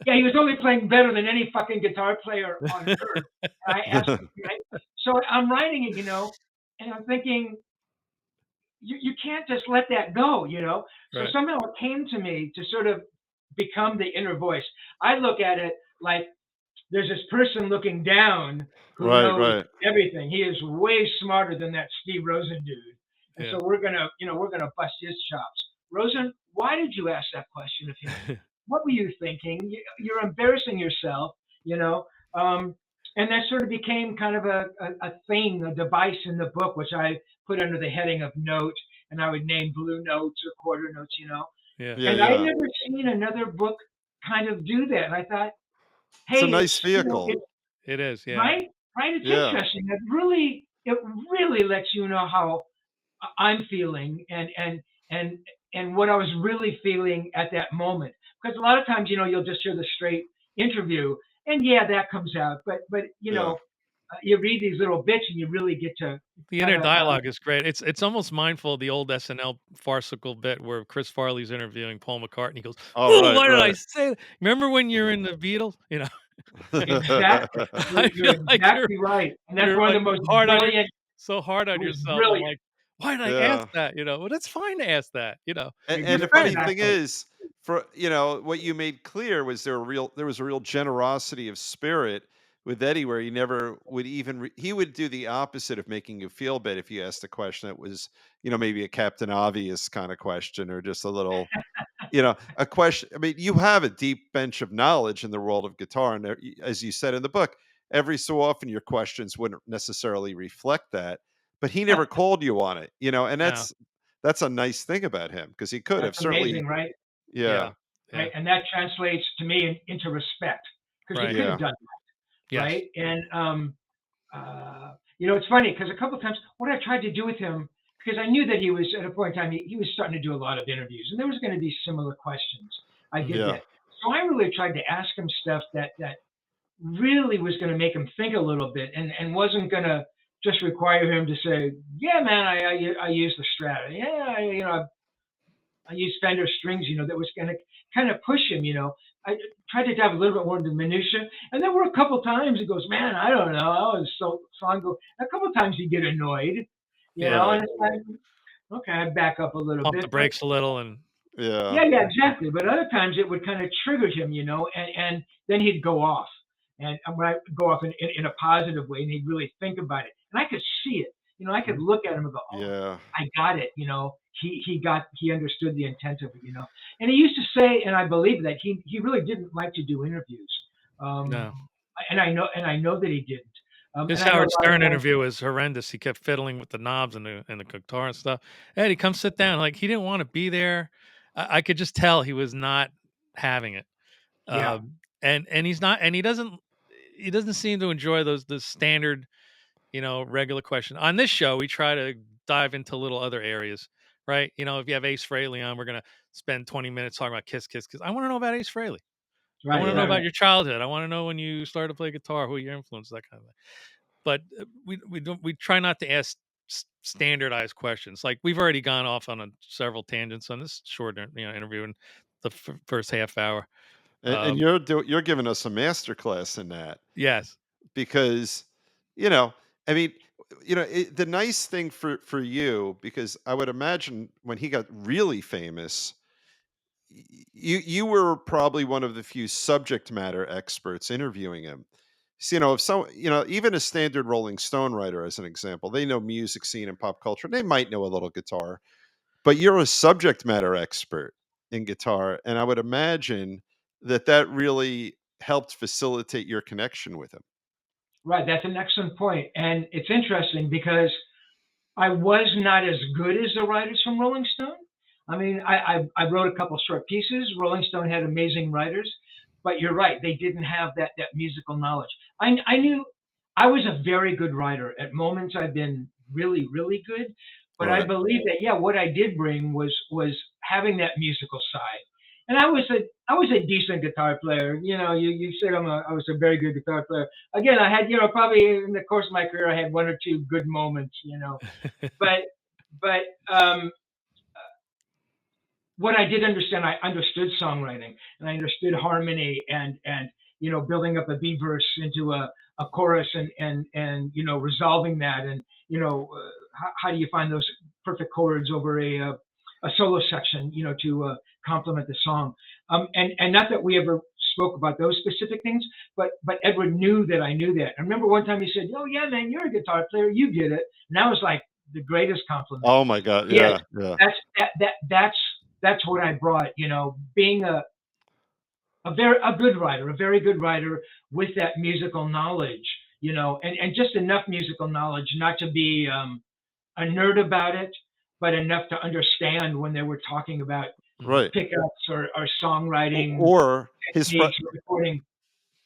yeah, he was only playing better than any fucking guitar player on earth. And I asked him, right? So I'm writing it, and I'm thinking, you can't just let that go. So
Right.
somehow it came to me to sort of become the inner voice. I look at it like there's this person looking down who
Right,
knows
right.
everything. He is way smarter than that Steve Rosen dude. And
Yeah.
so we're gonna bust his chops. Rosen, why did you ask that question of him? What were you thinking? You're embarrassing yourself, you know. Um, and that sort of became kind of a thing, a device in the book, which I put under the heading of note, and I would name blue notes or quarter notes.
Yeah.
Yeah,
And I
yeah.
never seen another book kind of do that. And I thought,
It's a
hey,
nice vehicle.
it's
It is. Yeah.
right, right. It's
Yeah.
interesting. It really lets you know how I'm feeling and and what I was really feeling at that moment. Because a lot of times, you'll just hear the straight interview, and yeah, that comes out. But
Yeah.
you read these little bits, and you really get to
The
kind
inner
of
dialogue is great. It's almost mindful of the old SNL farcical bit where Chris Farley's interviewing Paul McCartney. He goes,
Oh,
"Oh,
right,
why did I
right.
say that? Remember when you're in the Beatles?"
exactly. You're,
I
you're
feel like you're
exactly right, and that's
you're
one of
like
the most
hard on your
brilliant.
so hard
It
on
was
yourself. I'm
brilliant.
like, why did I ask
Yeah.
that? Well, that's fine to ask that. You're
And the funny
friends.
thing
Exactly.
is, for what you made clear was there was a real generosity of spirit with Eddie, where he never would even he would do the opposite of making you feel bad if you asked a question that was maybe a Captain Obvious kind of question, or just a little a question. I mean, you have a deep bench of knowledge in the world of guitar, and as you said in the book, every so often your questions wouldn't necessarily reflect that, but he never called you on it, and
No.
that's a nice thing about him, because he could have
That's
certainly.
amazing, right?
Yeah,
Yeah. Yeah.
Right, and that translates to me into respect because he
Right.
could have
yeah,
done that,
Yes.
right? And it's funny because a couple of times what I tried to do with him, because I knew that he was at a point in time he was starting to do a lot of interviews, and there was going to be similar questions. I get
Mhm.
yeah,
that, so I really tried to ask him stuff that really was going to make him think a little bit, and wasn't going to just require him to say, yeah, man, I use the Strata, yeah, I use Fender strings, that was going to kind of push him. I tried to dive a little bit more into minutia, and there were a couple times he goes, "Man, I don't know." I was so I go. A couple times he'd get annoyed,
Yeah.
right,
and it's like, okay, I back up a little
Pump the
bit, but
brakes a little and
Yeah.
Yeah, exactly. But other times it would kind of trigger him, and then he'd go off, and when I go off in a positive way, and he'd really think about it, and I could see it. I could look at him and go, "Oh,
Yeah.
I got it." He understood the intent of it. And he used to say, and I believe that he really didn't like to do interviews. Um,
No.
and I know that he didn't.
His
And I know
Howard
a lot of
Stern
times,
interview was horrendous. He kept fiddling with the knobs and the guitar and stuff. Eddie, come sit down. Like he didn't want to be there. I could just tell he was not having it.
yeah,
And he's not, and he doesn't seem to enjoy the standard, regular question. On this show, we try to dive into little other areas, right? If you have Ace Frehley on, we're gonna spend 20 minutes talking about Kiss, Kiss, Kiss. I want to know about Ace Frehley. I
right,
want to know
right,
about
right,
your childhood. I want to know when you started to play guitar, who your influence, that kind of thing. But we try not to ask standardized questions. Like we've already gone off on several tangents on this short interview in the first half hour.
And
Um,
you're giving us a master class in that,
yes,
because, you know, I mean, the nice thing for you, because I would imagine when he got really famous, you were probably one of the few subject matter experts interviewing him. So, if some, even a standard Rolling Stone writer, as an example, they know music scene and pop culture. They might know a little guitar, but you're a subject matter expert in guitar, and I would imagine that really helped facilitate your connection with him.
right. That's an excellent point, and it's interesting because I was not as good as the writers from Rolling Stone. I mean, I wrote a couple short pieces. Rolling Stone had amazing writers, but you're right, they didn't have that musical knowledge. I knew I was a very good writer. At moments, I've been really, really good, but I
Right.
believe that, yeah, what I did bring was having that musical side. And I was a decent guitar player. You said I was a very good guitar player. Again, I had, probably in the course of my career, I had one or two good moments. But but what I did understand, I understood songwriting, and I understood harmony, and building up a B verse into a chorus, and resolving that, and how do you find those perfect chords over a solo section, to complement the song. And not that we ever spoke about those specific things, but Edward knew that I knew that. I remember one time he said, "Oh yeah, man, you're a guitar player, you get it." And that was like the greatest compliment.
Oh my God.
Yes,
Yeah. Yeah.
that's what I brought. Being a good writer, a very good writer with that musical knowledge. And just enough musical knowledge not to be a nerd about it, but enough to understand when they were talking about
mhm.
Right.
pickups or songwriting
Or
techniques or recording.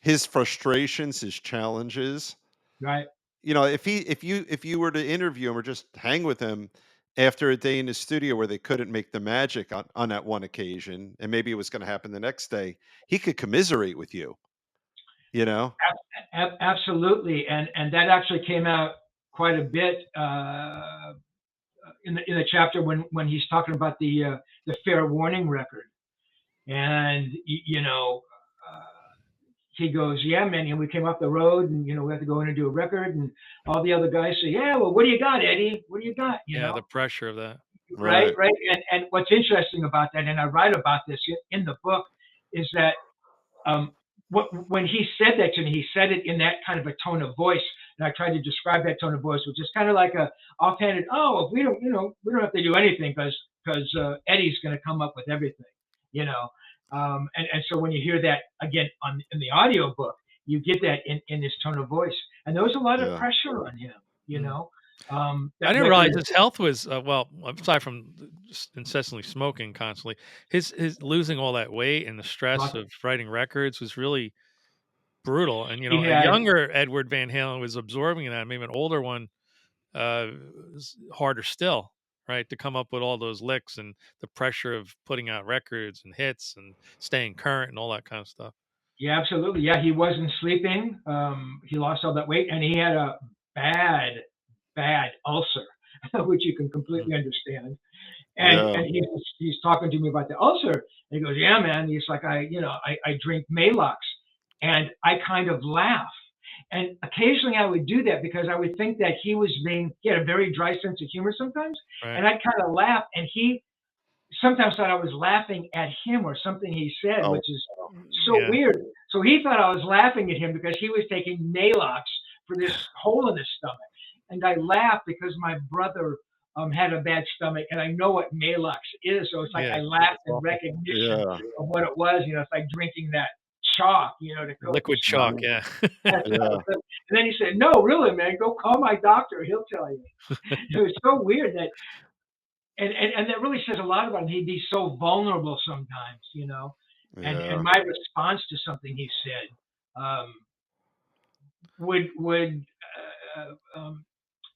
his frustrations, his challenges.
Right.
If you were to interview him or just hang with him after a day in the studio where they couldn't make the magic on that one occasion, and maybe it was going to happen the next day, he could commiserate with you. You know.
Absolutely, and that actually came out quite a bit in the chapter when he's talking about the fair warning record, and uh, he goes, "Yeah, man, we came off the road, and we have to go in and do a record." And all the other guys say, "Yeah, well, what do you got, Eddie? What do you got?"
Yeah, the pressure of that.
Right,
Right.
right. And what's interesting about that, and I write about this in the book, is that when he said that to me, he said it in that kind of a tone of voice, and I tried to describe that tone of voice, which is kind of like a offhanded, "Oh, if we don't have to do anything because Eddie's going to come up with everything," you know. And so when you hear that again in the audio book, you get that in his tone of voice, and there was a lot of
Yeah.
pressure on him, you
Mm.
know.
I
That
didn't realize
record,
his health was well, aside from just incessantly smoking constantly, his losing all that weight and the stress
lots
of writing records was really brutal. And
he
a
had.
younger Edward Van Halen was absorbing that. Maybe an older one uh, was harder still, right? To come up with all those licks and the pressure of putting out records and hits and staying current and all that kind of stuff.
Yeah, absolutely. Yeah, he wasn't sleeping. He lost all that weight, and he had a bad, bad ulcer, which you can
Mm.
completely understand. And
Yeah.
and he's talking to me about the ulcer, and he goes, "Yeah, man." He's like, I drink Maalox, and I kind of laugh. And occasionally I would do that because I would think that he had a very dry sense of humor sometimes,
Right.
and I'd kind of laugh, and he sometimes thought I was laughing at him or something he said,
Oh,
which is so
Yeah.
weird. So he thought I was laughing at him because he was taking Malox for this hole in his stomach. And I laughed because my brother had a bad stomach, and I know what Malox is. So it's like I
Yeah.
laughed in
Awful.
recognition
yeah,
of what it was. It's like drinking that chalk, to coat
Liquid
your
chalk.
stomach.
Yeah.
yeah,
And then he said, "No, really, man, go call my doctor. He'll tell you." It was so weird that, and that really says a lot about him. He'd be so vulnerable sometimes, and
yeah.
my response to something he said would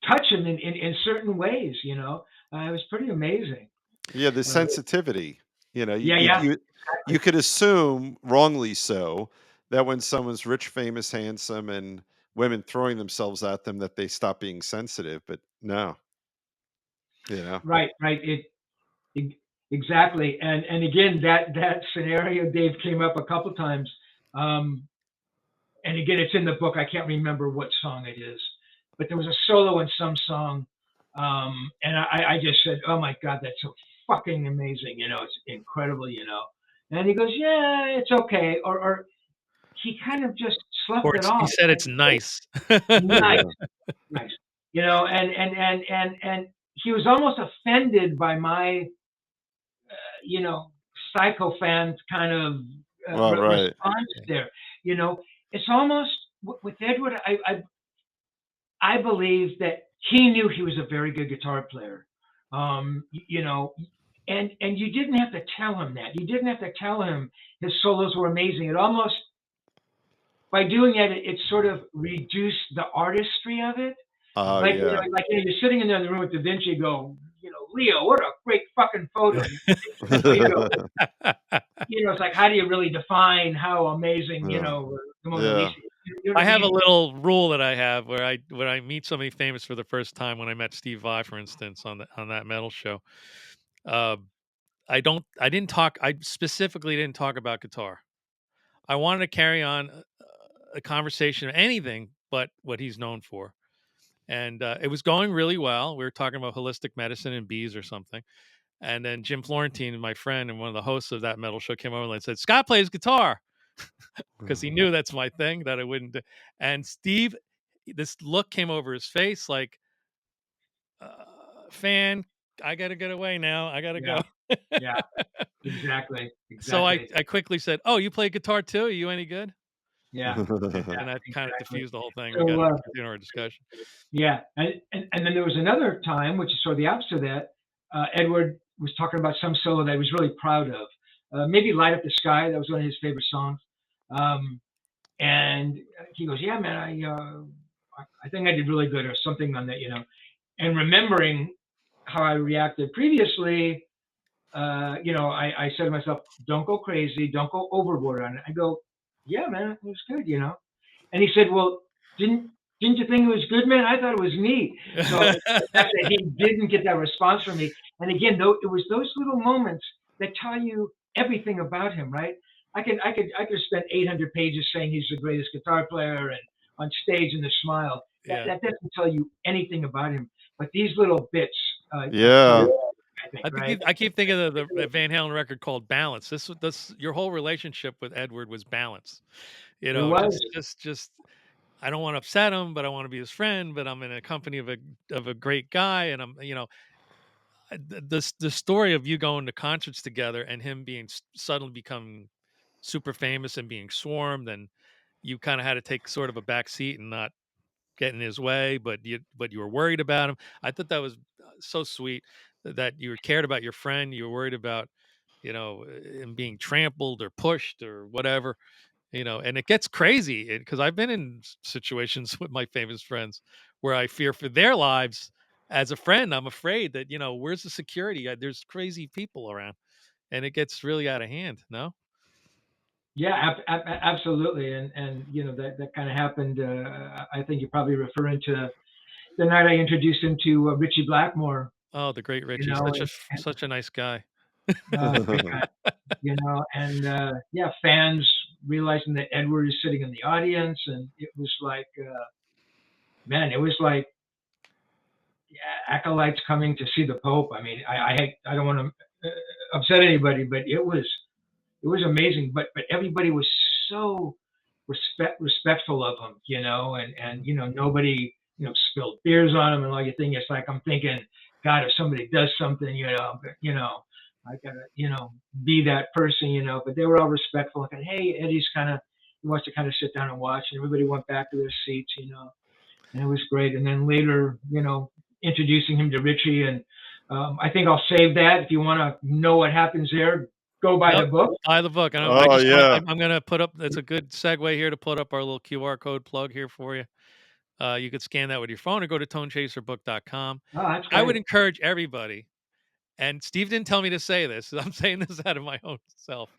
touch him in certain ways. It was pretty amazing.
Yeah, the
Uh,
sensitivity. You know,
yeah, yeah,
you could assume, wrongly so, that when someone's rich, famous, handsome, and women throwing themselves at them, that they stop being sensitive. But no, you know.
right, right. E- exactly. And again, that scenario, Dave, came up a couple times. Um, and again, it's in the book. I can't remember what song it is, but there was a solo in some song, and I just said, "Oh my God, that's so fucking amazing!" It's incredible. And he goes, "Yeah, it's okay," or he kind of just
Or
slept it
he
off.
said it's nice.
Nice,
Yeah.
nice. And he was almost offended by my, psychophant kind of
Well, right.
response there. It's almost with Edward. I believe that he knew he was a very good guitar player. And you didn't have to tell him that. You didn't have to tell him his solos were amazing. It almost, by doing that, it sort of reduced the artistry of it.
Oh,
Like,
yeah.
you're sitting in there in the room with Da Vinci, go, Leo, what a great fucking photo. You go, it's like, how do you really define how amazing,
Yeah.
the Mona
Yeah.
Lisa is? You know
I
what I
have a
mean?
little rule that I have where I meet somebody famous for the first time. When I met Steve Vai, for instance, on that metal show, uh, I specifically didn't talk about guitar. I wanted to carry on a conversation, anything but what he's known for. And it was going really well. We were talking about holistic medicine and bees or something. And then Jim Florentine, my friend and one of the hosts of that metal show, came over and said, "Scott plays guitar," because he knew that's my thing, that I wouldn't do. And Steve, this look came over his face like, fan, I got to get away now. I got to
Yeah,
go.
yeah, exactly,
So I
exactly.
quickly said, "Oh, you play guitar too? Are you any good?"
Yeah,
And that kind of
exactly.
diffused the whole thing. We got
So,
to continue our discussion.
yeah, and then there was another time, which is sort of the opposite of that. Edward was talking about some solo that he was really proud of. Maybe "Light Up the Sky." That was one of his favorite songs. And he goes, "Yeah, man, I think I did really good," or something on that. And remembering how I reacted previously, I said to myself, "Don't go crazy, don't go overboard on it." I go, "Yeah, man, it was good." And he said, "Well, didn't you think it was good, man? I thought it was neat." So the fact that he didn't get that response from me, and again, though, it was those little moments that tell you everything about him, right? I could spend 800 pages saying he's the greatest guitar player and on stage and the smile. That
Yeah.
that doesn't tell you anything about him. But these little bits tell
Yeah.
you, I think, right?
I keep thinking of the Van Halen record called "Balance." This your whole relationship with Edward was balance.
It was.
Just I don't want to upset him, but I want to be his friend. But I'm in a company of a great guy, and I'm the story of you going to concerts together and him being suddenly becoming super famous and being swarmed, and you kind of had to take sort of a back seat and not get in his way, but you were worried about him. I thought that was so sweet that you cared about your friend. You were worried about him being trampled or pushed or whatever. And it gets crazy because I've been in situations with my famous friends where I fear for their lives. As a friend, I'm afraid that where's the security? There's crazy people around, and it gets really out of hand. No.
Yeah, absolutely, and that kind of happened. I think you're probably referring to the night I introduced him to Richie Blackmore.
Oh, the great
You
Richie,
know,
such a nice guy.
great guy. And yeah, fans realizing that Edward is sitting in the audience, and it was like, man, it was like acolytes coming to see the Pope. I mean, I don't want to upset anybody, but it was amazing. But everybody was so respectful of him, and nobody spilled beers on him and all your thing. It's like I'm thinking, God, if somebody does something, I gotta be that person. But they were all respectful. Like, hey, Eddie's he wants to kind of sit down and watch, and everybody went back to their seats, and it was great. And then later, introducing him to Richie, and I think I'll save that. If you want to know what happens there, go buy the book.
Buy the book. And I'm going to put up, that's a good segue here to put up our little QR code plug here for you. You could scan that with your phone or go to TONECHASER-book.com.
Oh, that's great.
I would encourage everybody, and Steve didn't tell me to say this, I'm saying this out of my own self.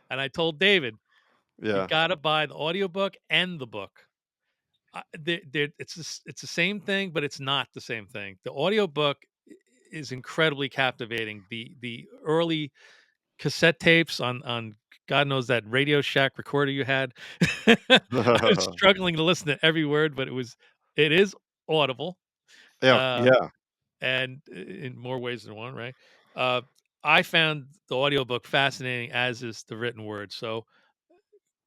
And I told David, you got to buy the audiobook and the book. It's the same thing, but it's not the same thing. The audiobook is incredibly captivating. The early cassette tapes on God knows that Radio Shack recorder you had. I was struggling to listen to every word, but it is audible. And in more ways than one, right? I found the audiobook fascinating, as is the written word. So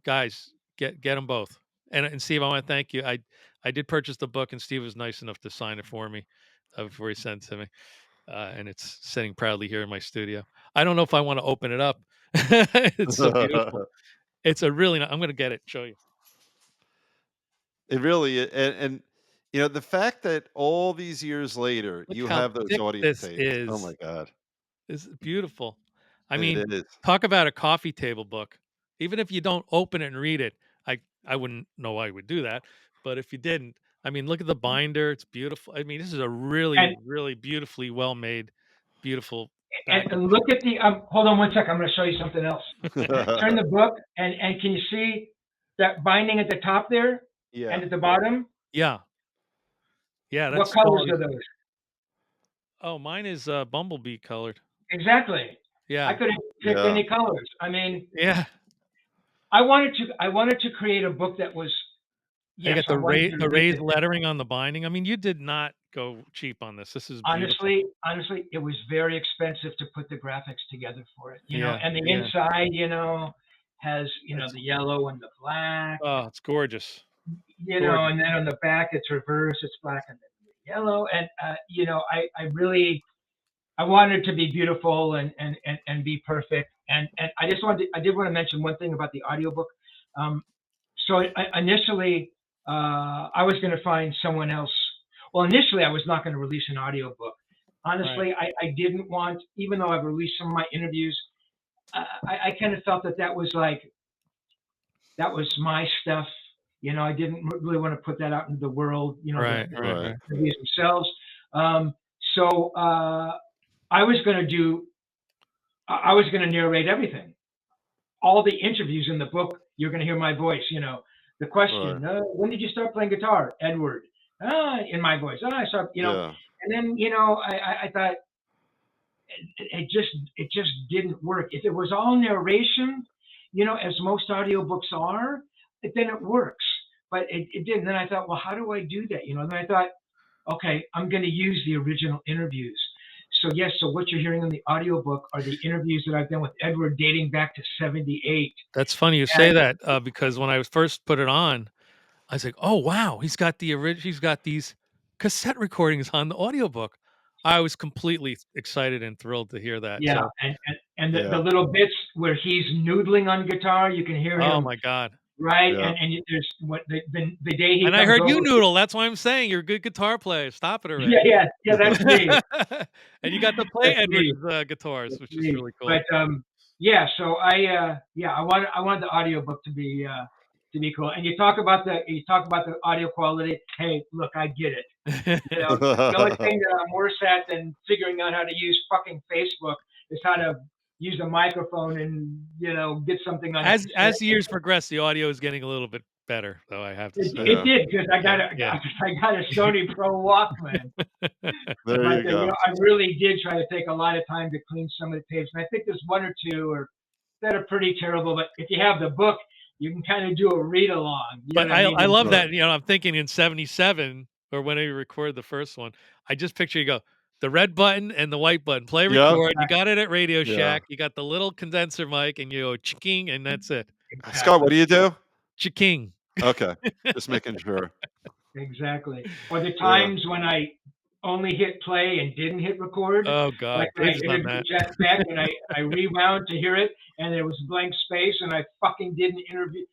guys, get them both. And Steve, I want to thank you. I did purchase the book, and Steve was nice enough to sign it for me before he sent it to me. And it's sitting proudly here in my studio. I don't know if I want to open it up. It's so beautiful. It's a really, I'm going to get it and show you.
It really is. And the fact that all these years later,
Look
you
how
have those
thick
audio
this
tapes.
is.
Oh my God.
It's beautiful. I
It
mean,
is.
talk about a coffee table book. Even if you don't open it and read it, I wouldn't know why you would do that. But if you didn't, I mean, look at the binder. It's beautiful. I mean, this is a really, really beautifully well-made, beautiful back.
And look at the, hold on one sec. I'm going to show you something else. Turn the book, and can you see that binding at the top there?
Yeah.
And at the bottom?
Yeah. Yeah.
What colors are those?
Oh, mine is bumblebee colored.
Exactly.
Yeah.
I could have picked any colors. I mean,
yeah.
I wanted to create a book that was,
yes, got the raised lettering on the binding. I mean, you did not go cheap on this. This is beautiful.
Honestly, it was very expensive to put the graphics together for it.
Yeah,
and the inside, has the yellow and the black.
Oh, it's gorgeous.
Gorgeous. And then on the back it's reverse. It's black and then yellow. And I wanted it to be beautiful and be perfect. And I did want to mention one thing about the audiobook. So initially, I was going to find someone else. Well, initially, I was not going to release an audiobook. Honestly, right. I didn't want, even though I've released some of my interviews, I kind of felt that was my stuff. I didn't really want to put that out into the world,
right.
The interviews themselves. So I was going to narrate everything. All the interviews in the book, you're going to hear my voice, the question, when did you start playing guitar? Edward, in my voice. I started, and then, I thought it just didn't work. If it was all narration, as most audiobooks are, then it works, but it didn't. Then I thought, well, how do I do that? Then I thought, okay, I'm going to use the original interviews. So yes, so what you're hearing in the audiobook are the interviews that I've done with Edward dating back to 78.
That's funny you say that because when I first put it on, I was like, oh wow, he's got these cassette recordings on the audiobook. I was completely excited and thrilled to hear that.
Yeah, so, and the little bits where he's noodling on guitar, you can hear him.
Oh my God.
Right, and there's what the day he.
And I heard you noodle. That's why I'm saying you're a good guitar player. Stop it already.
Yeah, that's me.
And you got to play Edward's guitars, which is really cool.
But so I wanted the audiobook to be cool. And you talk about the audio quality. Hey, look, I get it. The only thing that I'm worse at than figuring out how to use fucking Facebook is how to use a microphone and get something on.
As the years progress, the audio is getting a little bit better, though. I have to say
it did, because I got a Sony Pro Walkman.
There you go.
I really did try to take a lot of time to clean some of the tapes, and I think there's one or two that are pretty terrible. But if you have the book, you can kind of do a read along.
But I love that. I'm thinking in '77 or whenever you recorded the first one, I just picture you go, the red button and the white button. Play
Yep.
record. You got it at Radio
Yeah.
Shack. You got the little condenser mic, and you go chicking, and that's it.
Scott, what do you do?
Chicking.
Okay, just making sure.
Exactly. Or the times when I only hit play and didn't hit record.
Oh God,
Like when I
Dave's done
interviewed
that.
Jeff Beck and I rewound to hear it and there was blank space and I fucking didn't interview.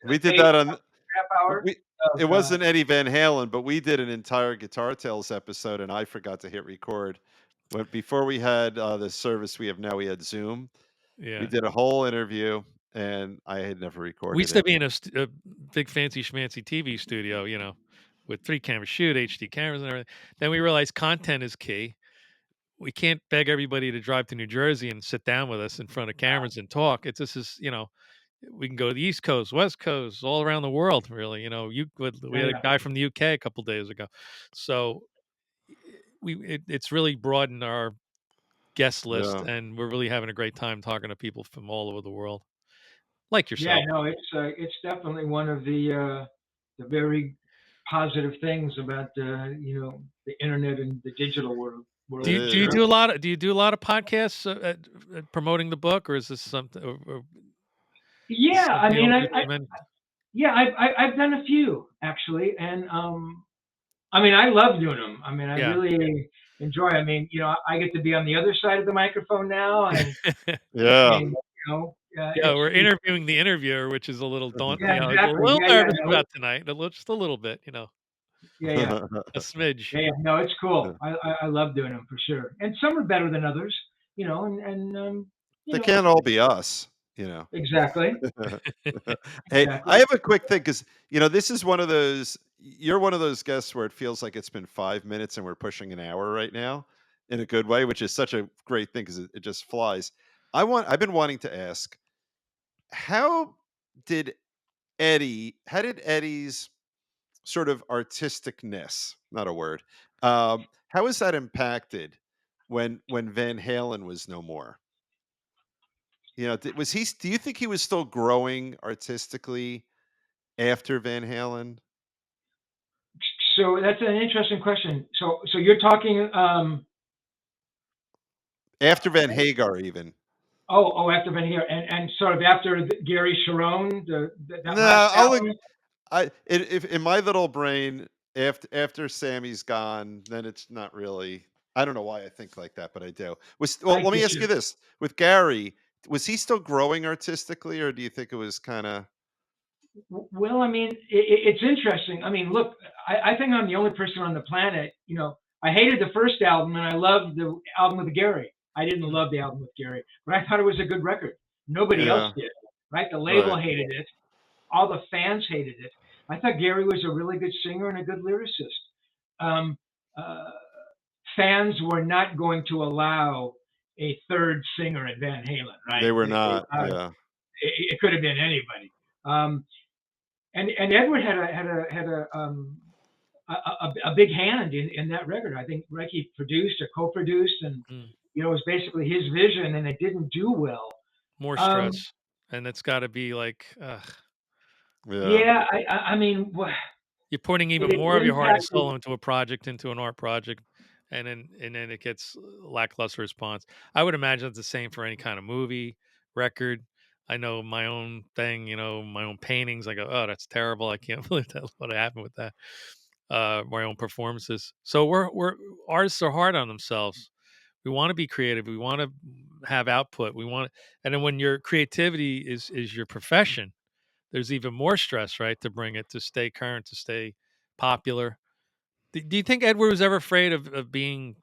We did that on
half hour.
it wasn't Eddie Van Halen, but we did an entire Guitar Tales episode, and I forgot to hit record. Before we had the service we have now, we had Zoom.
Yeah.
We did a whole interview, and I had never recorded.
We used to be in a big fancy schmancy TV studio, you know, with 3-camera shoot, HD cameras, and everything. Then we realized content is key. We can't beg everybody to drive to New Jersey and sit down with us in front of cameras and talk. It's this is, you know, we can go to the East Coast, West Coast, all around the world, really. You know, we had a guy from the UK a couple days ago, so it's really broadened our guest list, and we're really having a great time talking to people from all over the world, like yourself.
Yeah, no, it's definitely one of the very positive things about you know, the internet and the digital world.
Do you do a lot of podcasts promoting the book, or is this something?
Yeah, I mean, I've done a few actually, and I mean, I love doing them. I mean, I really enjoy. I mean, you know, I get to be on the other side of the microphone now, and and, you know,
we're interviewing the interviewer, which is a little daunting.
Yeah, exactly.
A little nervous about tonight, just a little bit, you know.
Yeah,
a smidge.
Yeah, no, it's cool. I love doing them for sure, and some are better than others, you know, and
they can't all be us, you know.
Exactly.
Hey, I have a quick thing because you know this is one of those. You're one of those guests where it feels like it's been 5 minutes and we're pushing an hour right now, in a good way, which is such a great thing because it just flies. I've been wanting to ask, how did Eddie's sort of artisticness, not a word, how is that impacted when Van Halen was no more? You know, do you think he was still growing artistically after Van Halen?
So that's an interesting question. So you're talking
after Van Hagar, even.
After Van Hagar, and sort of after Gary Sharon, that last album?
In my little brain, after Sammy's gone, then it's not really. I don't know why I think like that, but I do. Let me ask you this: with Gary, was he still growing artistically, or do you think it was kind of?
Well, I mean, it's interesting. I mean, look, I think I'm the only person on the planet. You know, I hated the first album, and I loved the album with Gary. I didn't love the album with Gary, but I thought it was a good record. Nobody else did, right? The label hated it. All the fans hated it. I thought Gary was a really good singer and a good lyricist. Fans were not going to allow a third singer in Van Halen, right?
They were not.
It could have been anybody. And Edward had a big hand in that record. I think he produced or co-produced, and you know, it was basically his vision, and it didn't do well.
More stress, and it's got to be like,
yeah. I mean,
you're putting even more of your heart and soul into a project, into an art project, and then it gets lackluster response. I would imagine it's the same for any kind of movie, record. I know my own thing, you know, my own paintings. I go, oh, that's terrible. I can't believe that what happened with that. My own performances. So we're artists are hard on themselves. We want to be creative. We want to have output. And then when your creativity is your profession, there's even more stress, right? To bring it, to stay current, to stay popular. Do you think Edward was ever afraid of being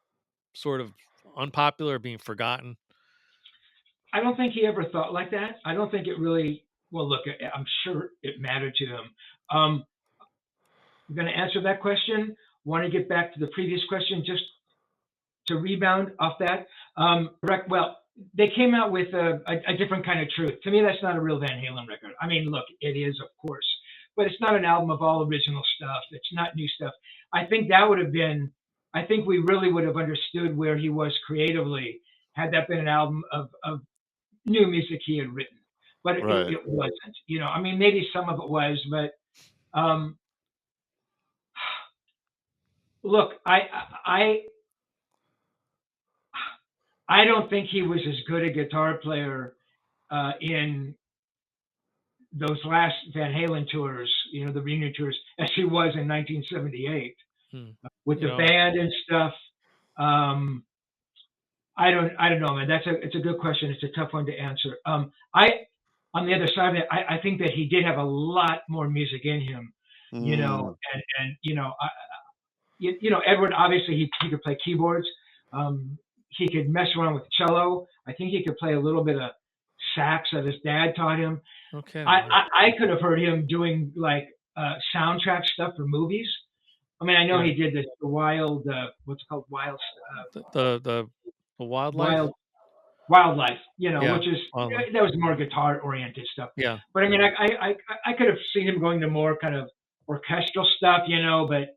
sort of unpopular or being forgotten?
I don't think he ever thought like that. I don't think it really, well, look, I'm sure it mattered to him. I'm going to answer that question. Want to get back to the previous question just to rebound off that. Well, they came out with a different kind of truth. To me, that's not a real Van Halen record. I mean, look, it is, of course, but it's not an album of all original stuff. It's not new stuff. I think that would have been, I think we really would have understood where he was creatively had that been an album of new music he had written. But it wasn't. You know, I mean, maybe some of it was, but look, I don't think he was as good a guitar player in those last Van Halen tours, the reunion tours, as he was in 1978
Hmm.
with
You
the
know,
band and stuff. Um, I don't know, man. It's a good question. It's a tough one to answer. On the other side of it, I think that he did have a lot more music in him,
Mm,
and Edward, obviously he could play keyboards. He could mess around with cello. I think he could play a little bit of sax that his dad taught him.
okay.
I could have heard him doing like soundtrack stuff for movies. I mean, I know
Yeah.
he did the wild, what's it called,
The wildlife.
wild wildlife,
Yeah.
which is
Wildlife.
that was more guitar oriented stuff.
Yeah.
But I mean, I could have seen him going to more kind of orchestral stuff, but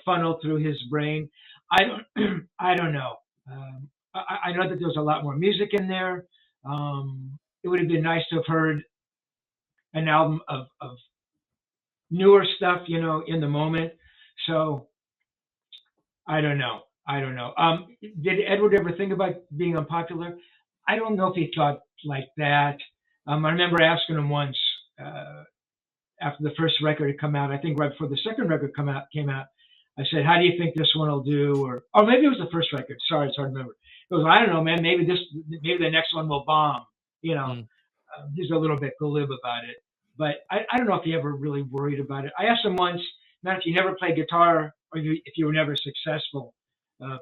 funneled through his brain. I don't I don't know. I know that there's a lot more music in there. It would have been nice to have heard an album of newer stuff, in the moment. So I don't know. I don't know. Did Edward ever think about being unpopular? I don't know if he thought like that. I remember asking him once after the first record had come out. I think right before the second record came out. I said, "How do you think this one will do?" Or maybe it was the first record. Sorry, it's hard to remember. He goes, "I don't know, man. Maybe the next one will bomb." You know,
Mm.
He's a little bit glib about it. But I don't know if he ever really worried about it. I asked him once, "Matt, if you never played guitar, or if you were never successful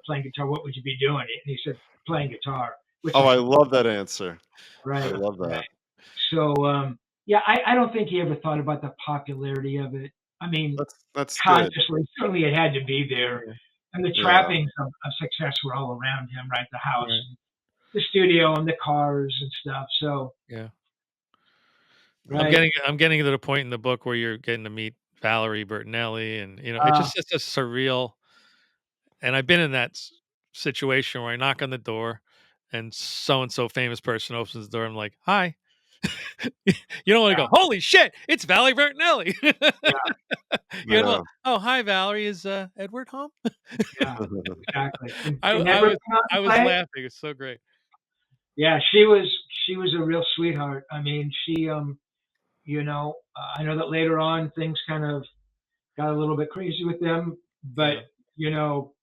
playing guitar, what would you be doing?" And he said, "Playing guitar," which
oh,
is
I love that answer. I
right,
love
right.
that.
So yeah, I don't think he ever thought about the popularity of it. I mean,
That's good.
consciously, certainly it had to be there,
Yeah.
and the
Yeah.
trappings of success were all around him, right? The house,
Right.
the studio, and the cars and stuff. So
Yeah.
right,
I'm getting to the point in the book where you're getting to meet Valerie Bertinelli, and it's
uh,
just such a surreal. And I've been in that situation where I knock on the door, and so famous person opens the door. I'm like, "Hi." You don't want to
yeah,
go, "Holy shit, it's Valerie Bertinelli."
yeah,
You know,
Yeah.
"Oh, hi, Valerie. Is Edward home?"
yeah, exactly. And,
I,
and
I
Edward
was
come out
I
and
was
play.
laughing. It's so great.
Yeah, she was a real sweetheart. I mean, she I know that later on things kind of got a little bit crazy with them, but
Yeah.
you know,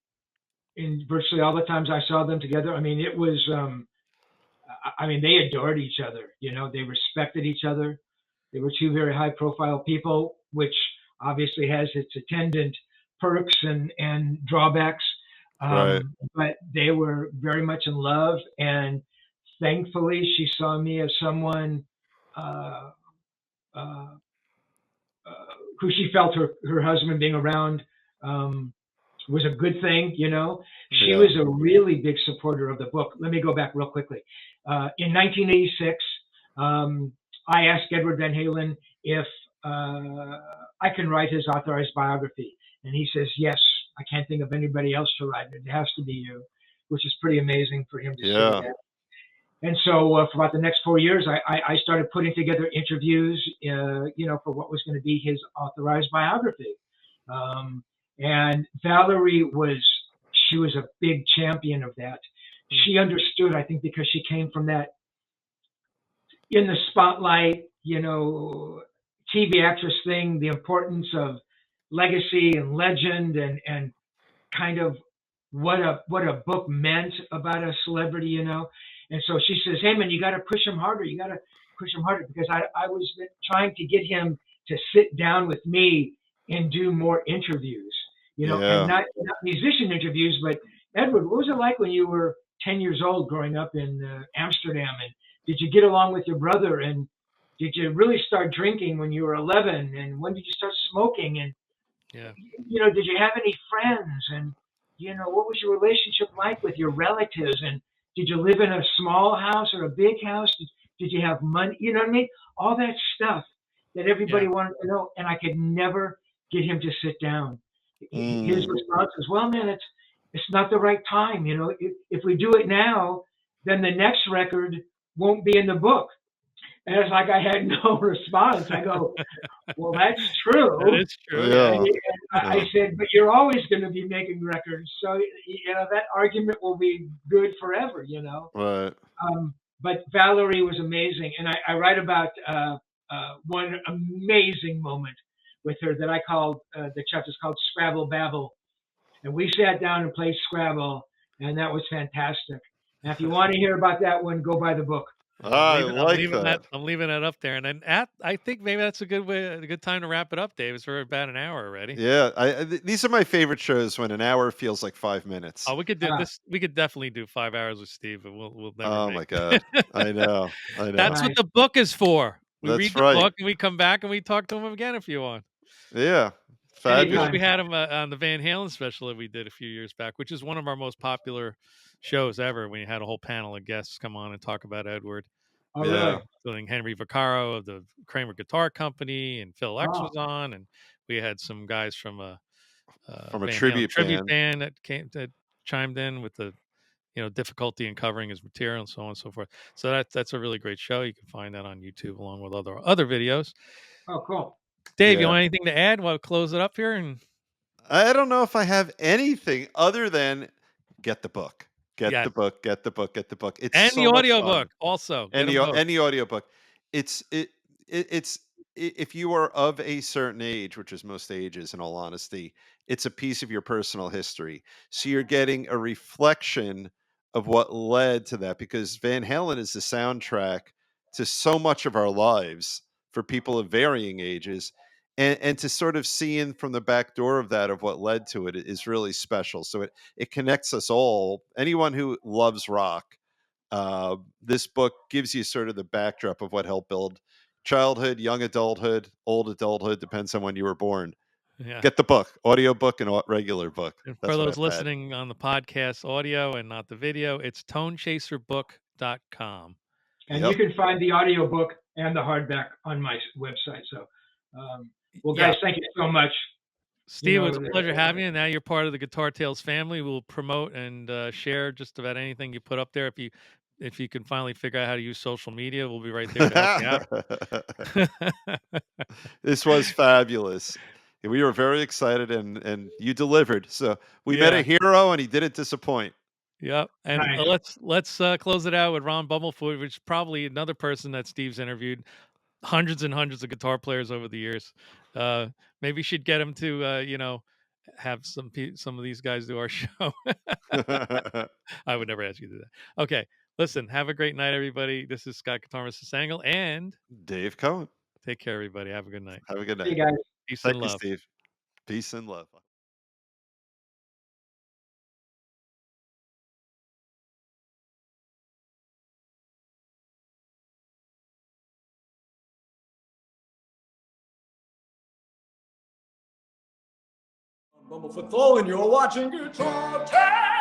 in virtually all the times I saw them together, I mean, it was, I mean, they adored each other. They respected each other. They were two very high profile people, which obviously has its attendant perks and drawbacks.
Right.
But they were very much in love. And thankfully, she saw me as someone uh, uh, who she felt her husband being around um, was a good thing. She
Mm.
Yeah.
was a really big supporter of the book. Let me go back real quickly. In 1986, um, I asked Edward Van Halen if I can write his authorized biography, and he says yes. I can't think of anybody else to write it. It has to be you, which is pretty amazing for him to say
Yeah.
that. And so for about the next 4 years, I started putting together interviews, for what was going to be his authorized biography. Um, and Valerie she was a big champion of that.
Mm.
She understood, I think, because she came from that in the spotlight, TV actress thing, the importance of legacy and legend and kind of what a book meant about a celebrity, And so she says, "Hey man, you got to push him harder. You got to push him harder," because I was trying to get him to sit down with me and do more interviews, and
Yeah.
not musician interviews, but Edward, what was it like when you were 10 years old growing up in Amsterdam, and did you get along with your brother, and did you really start drinking when you were 11, and when did you start smoking, and
Yeah.
did you have any friends? And, what was your relationship like with your relatives? And did you live in a small house or a big house? Did you have money? You know what I mean? All that stuff that everybody
Yeah.
wanted to know. And I could never get him to sit down. His
Mm.
response is, "Well, man, it's not the right time. If we do it now, then the next record won't be in the book." And it's like I had no response. I go, well, that's
That
true.
is true. Yeah.
Yeah.
I
Yeah.
said, but you're always going to be making records, so that argument will be good forever.
Right.
But Valerie was amazing, and I write about one amazing moment with her that I called the chapter's called Scrabble Babble, and we sat down and played Scrabble, and that was fantastic. And if you want to hear about that one, go buy the book.
I like that.
I'm leaving that up there, and then I think maybe that's a good time to wrap it up, Dave. It's for about an hour already.
Yeah, these are my favorite shows when an hour feels like 5 minutes.
Oh, we could do
Ah.
this. We could definitely do 5 hours with Steve, but we'll never
Oh
make
my God. I know. I know.
That's what
Right.
the book is for. We
That's
read the
right.
book and we come back and we talk to him again if you want.
Yeah.
I wish
Fabulous.
we had him on the Van Halen special that we did a few years back, which is one of our most popular shows ever. We had a whole panel of guests come on and talk about Edward,
Oh,
Yeah.
really?
including Henry Vaccaro of the Kramer Guitar Company, and Phil X
Oh,
was on, and we had some guys from a
From a
Van Halen
tribute
tribute
band.
band that chimed in with the difficulty in covering his material and so on and so forth. So that's a really great show. You can find that on YouTube along with other videos.
oh, cool.
Dave, you
Yeah.
want anything to add? We'll close it up here. And
I don't know if I have anything other than get the book. Get
yes,
the book, get the book, get the book. It's
and the
so much
audiobook
fun.
also. Get
And
them both.
the audiobook. It's it's if you are of a certain age, which is most ages in all honesty, it's a piece of your personal history. So you're getting a reflection of what led to that, because Van Halen is the soundtrack to so much of our lives for people of varying ages. And to sort of see in from the back door of that, of what led to it, is really special. So it connects us all. Anyone who loves rock, this book gives you sort of the backdrop of what helped build childhood, young adulthood, old adulthood, depends on when you were born.
Yeah.
Get the book, audio book and regular book.
And for
That's what
those
I've had.
listening on the podcast audio and not the video, it's tonechaserbook.com.
And you
Yep.
can find the audiobook and the hardback on my website. So, well,
Yeah.
guys, thank you so much.
Steve, it was a pleasure having you. Now you're part of the Guitar Tales family. We'll promote and share just about anything you put up there. If you can finally figure out how to use social media, we'll be right there to help you out.
This was fabulous. We were very excited, and you delivered. So we met a
Yeah.
hero, and he didn't disappoint.
Yep. And
Nice.
let's close it out with Ron Bumblefoot, which is probably another person that Steve's interviewed. Hundreds and hundreds of guitar players over the years. Maybe you should get him to have some of these guys do our show. I would never ask you to do that. Okay, listen. Have a great night, everybody. This is Scott Guitar Mr. Sangle, and
Dave Cohen.
take care, everybody. Have a good night.
Have a good
See you
night.
guys.
Peace and
Thank you,
love.
Steve. Peace and love.
Bumblefoot Thole, and you're watching Guitar Tales.